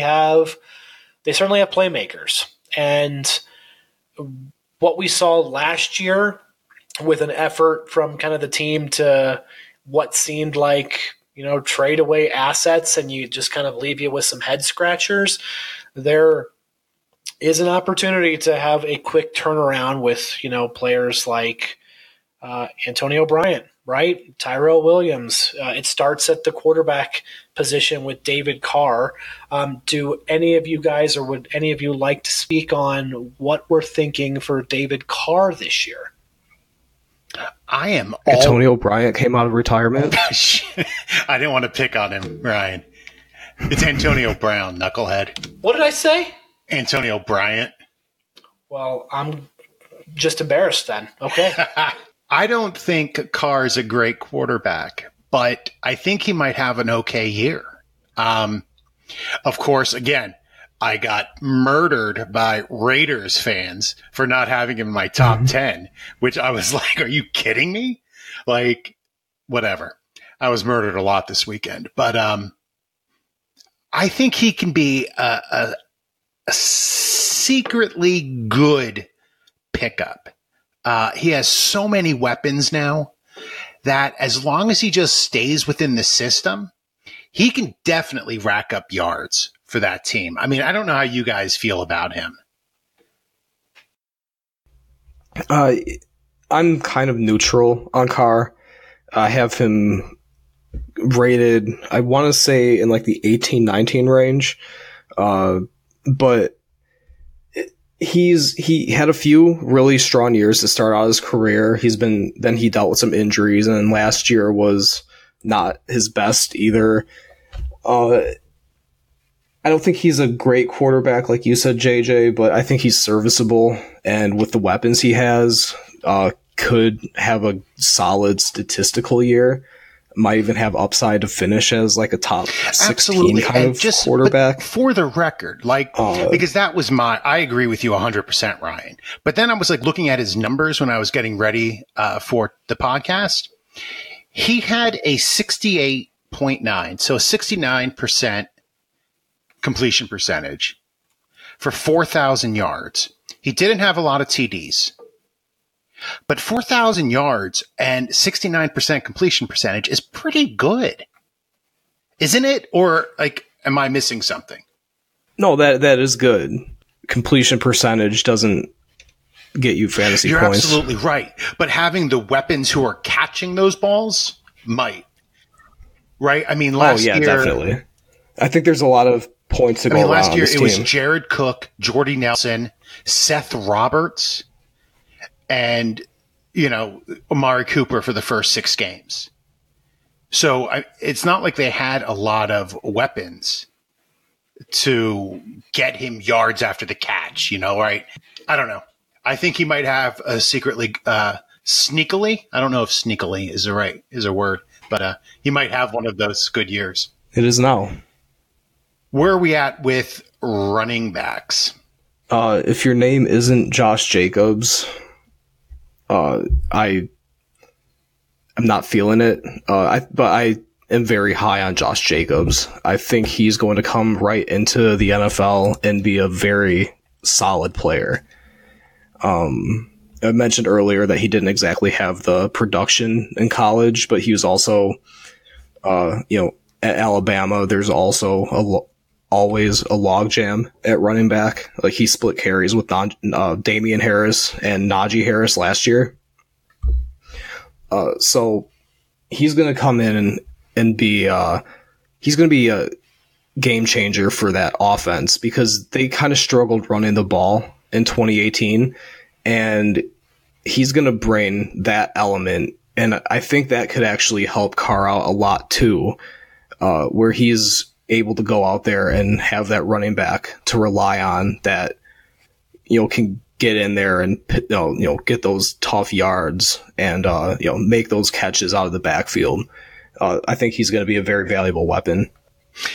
certainly have playmakers. And what we saw last year with an effort from kind of the team to what seemed like, trade away assets and you just kind of leave you with some head scratchers, there is an opportunity to have a quick turnaround with, players like Antonio Bryant, right? Tyrell Williams. It starts at the quarterback position with David Carr. Do any of you guys, or would any of you like to speak on what we're thinking for David Carr this year? Antonio Bryant came out of retirement. I didn't want to pick on him, Ryan. It's Antonio Brown, knucklehead. What did I say? Antonio Bryant. Well, I'm just embarrassed then. Okay. I don't think Carr's a great quarterback, but I think he might have an okay year. Of course, again, I got murdered by Raiders fans for not having him in my top 10, which I was like, are you kidding me? Like, whatever. I was murdered a lot this weekend, but I think he can be a secretly good pickup. He has so many weapons now that as long as he just stays within the system, he can definitely rack up yards for that team. I mean, I don't know how you guys feel about him. I'm kind of neutral on Carr. I have him rated, I want to say, in like the 18-19 range. But he had a few really strong years to start out his career. Then he dealt with some injuries, and then last year was not his best either. I don't think he's a great quarterback, like you said, JJ, but I think he's serviceable, and with the weapons he has, could have a solid statistical year. Might even have upside to finish as like a top 16 kind of quarterback. For the record, because that was I agree with you 100%, Ryan. But then I was like looking at his numbers when I was getting ready for the podcast. He had a 68.9, so a 69% completion percentage for 4,000 yards. He didn't have a lot of TDs. But 4,000 yards and 69% completion percentage is pretty good, isn't it? Or am I missing something? No, that is good. Completion percentage doesn't get you fantasy points. You're absolutely right. But having the weapons who are catching those balls might, right? I mean, last year, definitely. I think there's a lot of points to go around. Last year it was Jared Cook, Jordy Nelson, Seth Roberts, and, Amari Cooper for the first 6 games. So it's not like they had a lot of weapons to get him yards after the catch, right? I don't know. I think he might have a secretly, sneakily. I don't know if sneakily is a word, but he might have one of those good years. It is now. Where are we at with running backs? If your name isn't Josh Jacobs, I'm not feeling it. But I am very high on Josh Jacobs. I think he's going to come right into the NFL and be a very solid player. I mentioned earlier that he didn't exactly have the production in college, but he was also, at Alabama, there's also always a logjam at running back. Like, he split carries with Damian Harris and Najee Harris last year. So he's going to come in and be he's going to be a game changer for that offense, because they kind of struggled running the ball in 2018, and he's going to bring that element. And I think that could actually help Carr out a lot too, where he's able to go out there and have that running back to rely on that, can get in there and, get those tough yards and, make those catches out of the backfield. I think he's going to be a very valuable weapon.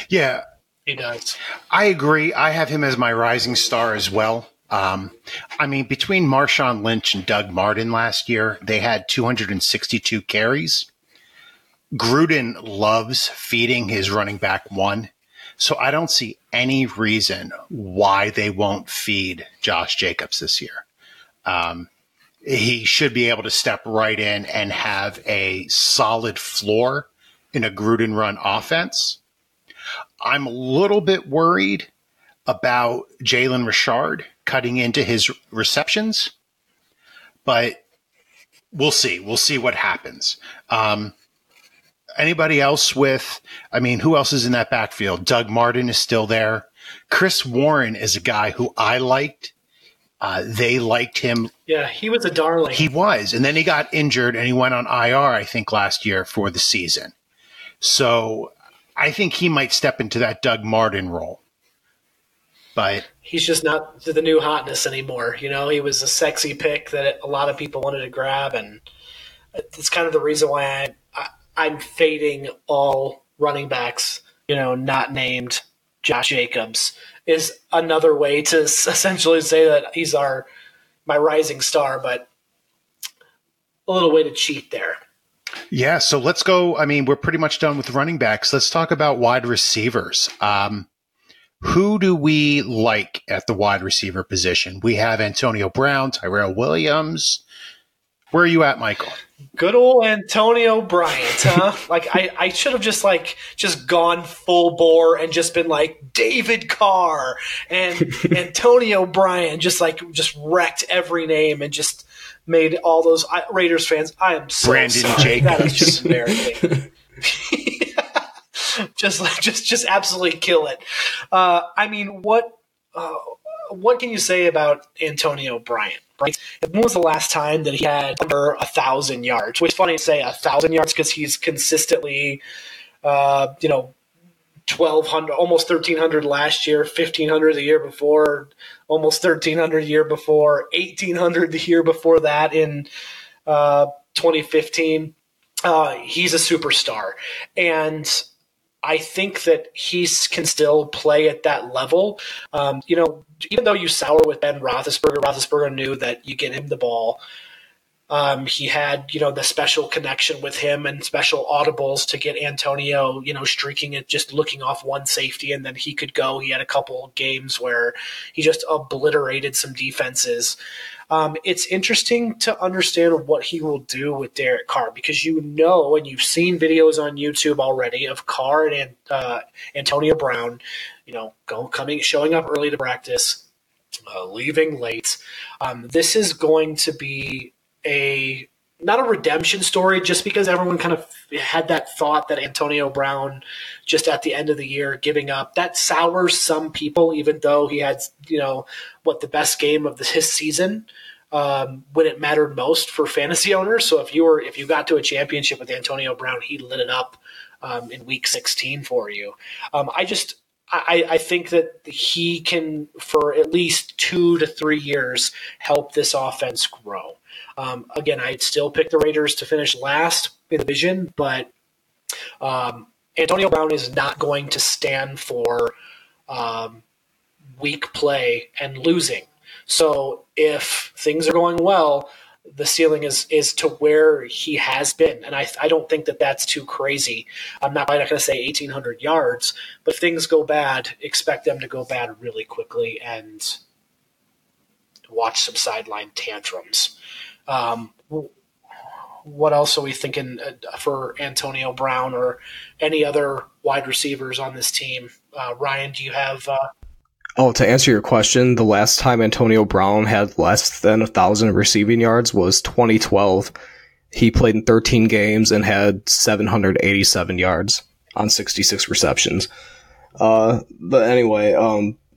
Yeah, he does. I agree. I have him as my rising star as well. Between Marshawn Lynch and Doug Martin last year, they had 262 carries. Gruden loves feeding his running back one, so I don't see any reason why they won't feed Josh Jacobs this year. He should be able to step right in and have a solid floor in a Gruden run offense. I'm a little bit worried about Jalen Richard cutting into his receptions, but we'll see. We'll see what happens. Anybody else who else is in that backfield? Doug Martin is still there. Chris Warren is a guy who I liked. They liked him. Yeah, he was a darling. He was. And then he got injured and he went on IR, I think, last year for the season. So I think he might step into that Doug Martin role. But he's just not the new hotness anymore. He was a sexy pick that a lot of people wanted to grab, and it's kind of the reason why I'm fading all running backs, not named Josh Jacobs, is another way to essentially say that he's my rising star, but a little way to cheat there. Yeah, so let's go. We're pretty much done with running backs. Let's talk about wide receivers. Who do we like at the wide receiver position? We have Antonio Brown, Tyrell Williams. Where are you at, Michael? Good old Antonio Bryant, huh? I should have just gone full bore and just been like David Carr and Antonio Bryant, just wrecked every name and just made all those Raiders fans. I am so Brandon sorry. Jacobs. That is just embarrassing. just absolutely kill it. What can you say about Antonio Bryant? Right? When was the last time that he had under 1,000 yards? Which is funny to say 1,000 yards because he's consistently, 1,200, almost 1,300 last year, 1,500 the year before, almost 1,300 the year before, 1,800 the year before that in 2015. He's a superstar, and I think that he can still play at that level. Even though you sour with Ben Roethlisberger knew that you get him the ball. He had, the special connection with him and special audibles to get Antonio, streaking it, just looking off one safety, and then he could go. He had a couple games where he just obliterated some defenses. It's interesting to understand what he will do with Derek Carr, because and you've seen videos on YouTube already of Carr and Antonio Brown, showing up early to practice, leaving late. This is going to be not a redemption story, just because everyone kind of had that thought that Antonio Brown just at the end of the year giving up, that sours some people, even though he had, the best game of his season when it mattered most for fantasy owners. So if you got to a championship with Antonio Brown, he lit it up in week 16 for you. I think that he can, for at least 2 to 3 years, help this offense grow. Again, I'd still pick the Raiders to finish last in the division, but Antonio Brown is not going to stand for weak play and losing. So if things are going well, the ceiling is to where he has been. And I don't think that that's too crazy. I'm not going to say 1,800 yards, but if things go bad, expect them to go bad really quickly. And watch some sideline tantrums. What else are we thinking for Antonio Brown or any other wide receivers on this team? Ryan, do you have... To answer your question, the last time Antonio Brown had less than 1,000 receiving yards was 2012. He played in 13 games and had 787 yards on 66 receptions. But anyway,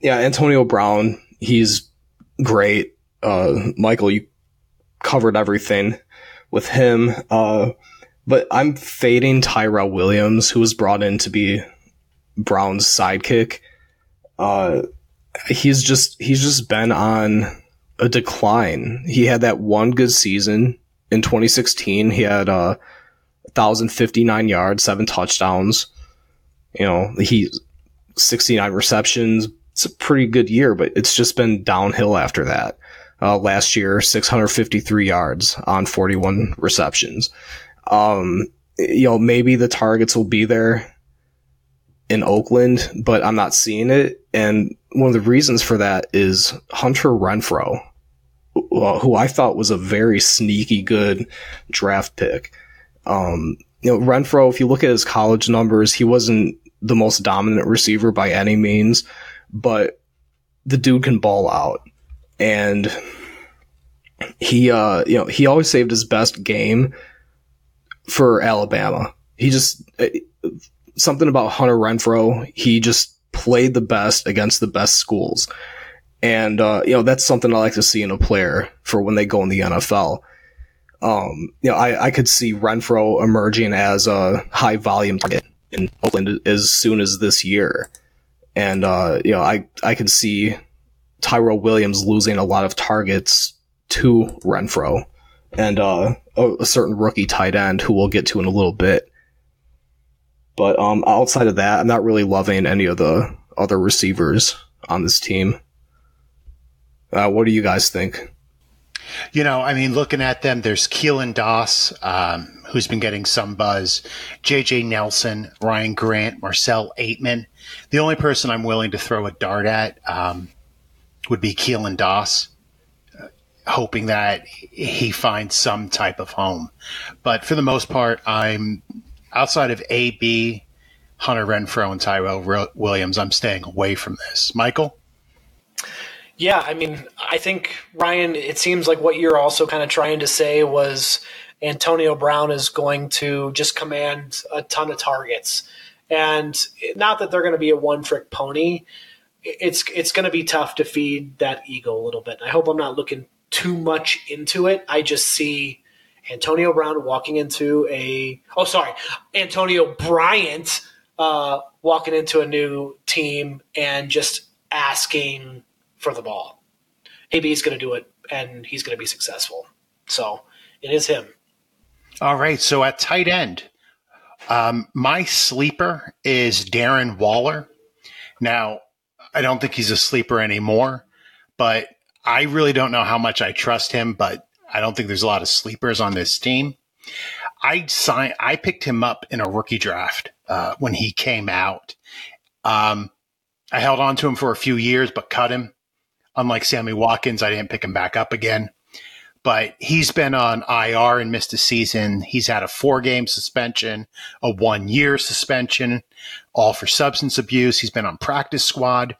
Antonio Brown, he's great. Michael, you covered everything with him. But I'm fading Tyrell Williams, who was brought in to be Brown's sidekick. He's just been on a decline. He had that one good season in 2016. He had 1,059 yards, 7 touchdowns. He 69 receptions. It's a pretty good year, but it's just been downhill after that. Last year, 653 yards on 41 receptions. Maybe the targets will be there in Oakland, but I'm not seeing it. And one of the reasons for that is Hunter Renfrow, who I thought was a very sneaky good draft pick. Renfrow, if you look at his college numbers, he wasn't the most dominant receiver by any means, but the dude can ball out. And he always saved his best game for Alabama. He just, something about Hunter Renfrow, he just played the best against the best schools. And, that's something I like to see in a player for when they go in the NFL. I could see Renfrow emerging as a high volume target in Oakland as soon as this year. And, I could see Tyrell Williams losing a lot of targets to Renfrow and, a certain rookie tight end who we'll get to in a little bit. But, outside of that, I'm not really loving any of the other receivers on this team. What do you guys think? Looking at them, there's Keelan Doss, who's been getting some buzz, J.J. Nelson, Ryan Grant, Marcel Aitman. The only person I'm willing to throw a dart at would be Keelan Doss, hoping that he finds some type of home. But for the most part, I'm outside of A.B., Hunter Renfrow, and Tyrell Williams, I'm staying away from this. Michael? Yeah, I think, Ryan, it seems like what you're also kind of trying to say was Antonio Brown is going to just command a ton of targets. And not that they're going to be a one-trick pony. It's going to be tough to feed that ego a little bit. I hope I'm not looking too much into it. I just see Antonio Brown walking into Antonio Bryant walking into a new team and just asking for the ball. AB is going to do it, and he's going to be successful. So it is him. All right, so at tight end, my sleeper is Darren Waller. Now, I don't think he's a sleeper anymore, but I really don't know how much I trust him, but I don't think there's a lot of sleepers on this team. I picked him up in a rookie draft when he came out. I held on to him for a few years, but cut him. Unlike Sammy Watkins, I didn't pick him back up again. But he's been on IR and missed a season. He's had a 4-game suspension, a 1-year suspension, all for substance abuse. He's been on practice squad.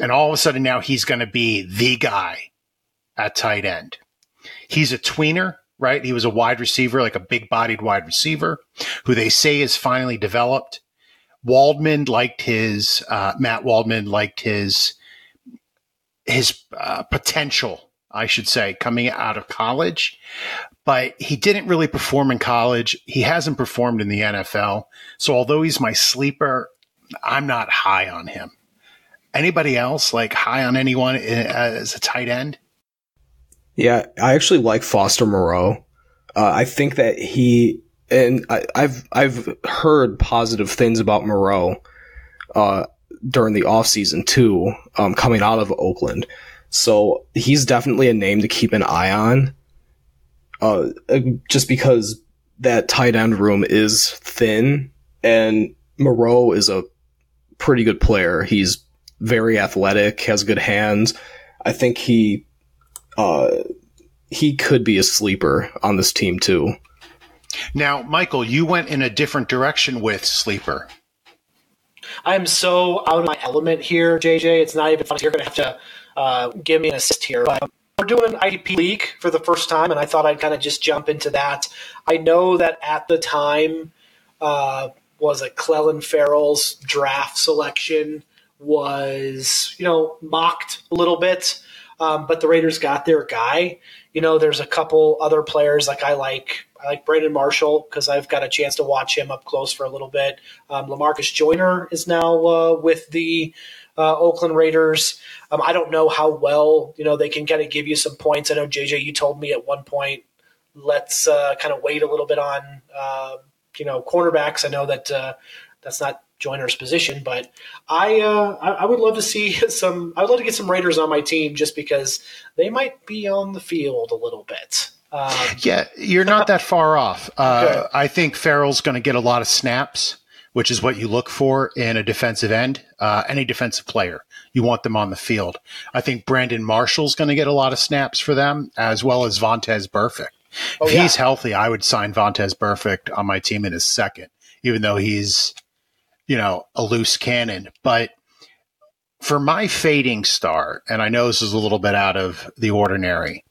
And all of a sudden now he's going to be the guy at tight end. He's a tweener, right? He was a wide receiver, like a big-bodied wide receiver, who they say is finally developed. Matt Waldman liked his potential, I should say, coming out of college, but he didn't really perform in college. He hasn't performed in the NFL. So although he's my sleeper, I'm not high on him. Anybody else high on anyone as a tight end? Yeah, I actually like Foster Moreau. I think that I've heard positive things about Moreau during the offseason too, coming out of Oakland. So he's definitely a name to keep an eye on, just because that tight end room is thin, and Moreau is a pretty good player. He's very athletic, has good hands. I think he he could be a sleeper on this team too. Now, Michael, you went in a different direction with sleeper. I'm so out of my element here, JJ. It's not even funny. You're going to have to give me an assist here. But we're doing an IDP league for the first time, and I thought I'd kind of just jump into that. I know that at the time, was it Clelin Ferrell's draft selection was, mocked a little bit, but the Raiders got their guy. There's a couple other players I like Brandon Marshall because I've got a chance to watch him up close for a little bit. LaMarcus Joyner is now with the Oakland Raiders. I don't know how well, they can kind of give you some points. I know, JJ, you told me at one point, let's kind of wait a little bit on, cornerbacks. I know that that's not Joyner's position, but I would love to see I would love to get some Raiders on my team just because they might be on the field a little bit. Yeah, you're not that far off. Okay. I think Farrell's going to get a lot of snaps, which is what you look for in a defensive end, any defensive player. You want them on the field. I think Brandon Marshall's going to get a lot of snaps for them, as well as Vontaze Burfict. If he's healthy, I would sign Vontaze Burfict on my team in a second, even though he's, a loose cannon. But for my fading star, and I know this is a little bit out of the ordinary,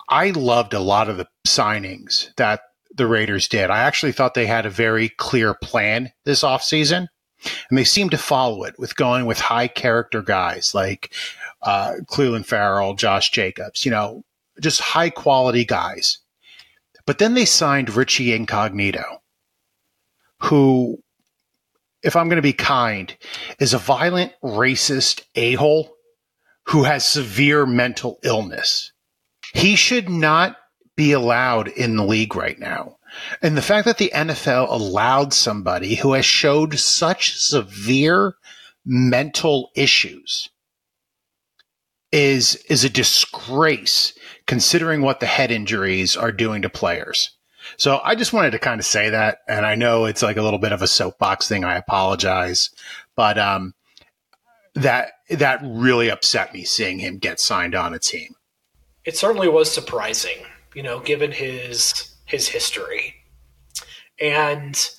I loved a lot of the signings that the Raiders did. I actually thought they had a very clear plan this offseason, and they seemed to follow it with going with high character guys like Clelin Ferrell, Josh Jacobs, just high quality guys. But then they signed Richie Incognito, who, if I'm going to be kind, is a violent, racist a-hole who has severe mental illness. He should not be allowed in the league right now. And the fact that the NFL allowed somebody who has showed such severe mental issues is a disgrace, considering what the head injuries are doing to players. So I just wanted to kind of say that, and I know it's like a little bit of a soapbox thing. I apologize, but that really upset me seeing him get signed on a team. It certainly was surprising, given his history. And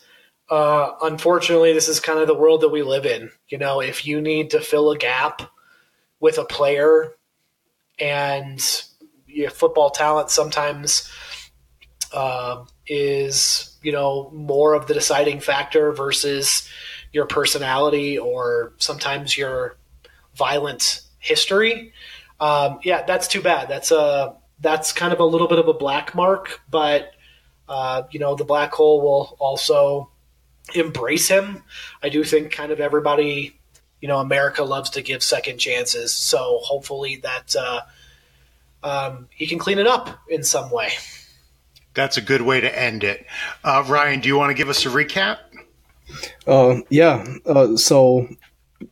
unfortunately, this is kind of the world that we live in. If you need to fill a gap with a player, and your football talent sometimes is, more of the deciding factor versus your personality or sometimes your violent history. That's too bad. That's kind of a little bit of a black mark, but the black hole will also embrace him. I do think kind of everybody, America loves to give second chances. So hopefully that he can clean it up in some way. That's a good way to end it. Ryan, do you want to give us a recap? So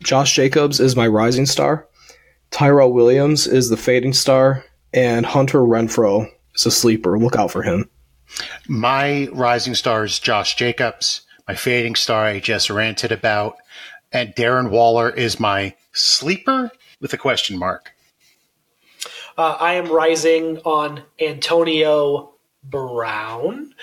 Josh Jacobs is my rising star. Tyrell Williams is the fading star, and Hunter Renfrow is a sleeper. Look out for him. My rising star is Josh Jacobs. My fading star I just ranted about. And Darren Waller is my sleeper with a question mark. I am rising on Antonio Brown,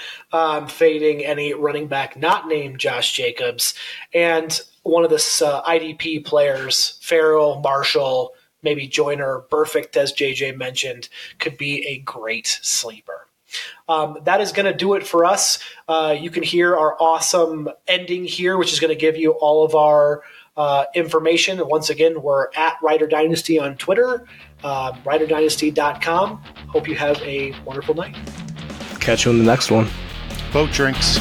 fading any running back not named Josh Jacobs. And one of the IDP players, Farrell, Marshall, maybe Joyner, Burfict, as JJ mentioned, could be a great sleeper. That is going to do it for us. You can hear our awesome ending here, which is going to give you all of our information. And once again, we're at Rider Dynasty on Twitter, RiderDynasty.com. Hope you have a wonderful night. Catch you in the next one. Boat drinks.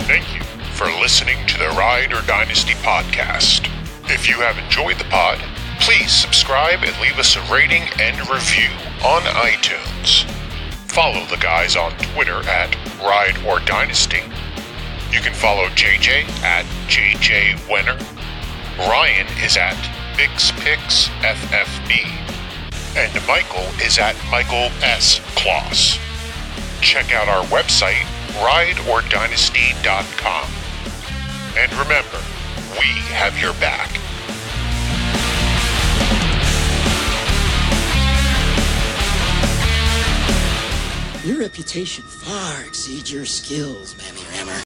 Thank you for listening to the Rider Dynasty podcast. If you have enjoyed the pod, please subscribe and leave us a rating and review on iTunes. Follow the guys on Twitter at Ride or Dynasty. You can follow JJ at JJ Wenner. Ryan is at BixPixFFB. And Michael is at Michael S. Kloss. Check out our website, rideordynasty.com. And remember, we have your back. Your reputation far exceeds your skills, Mammy Rammer.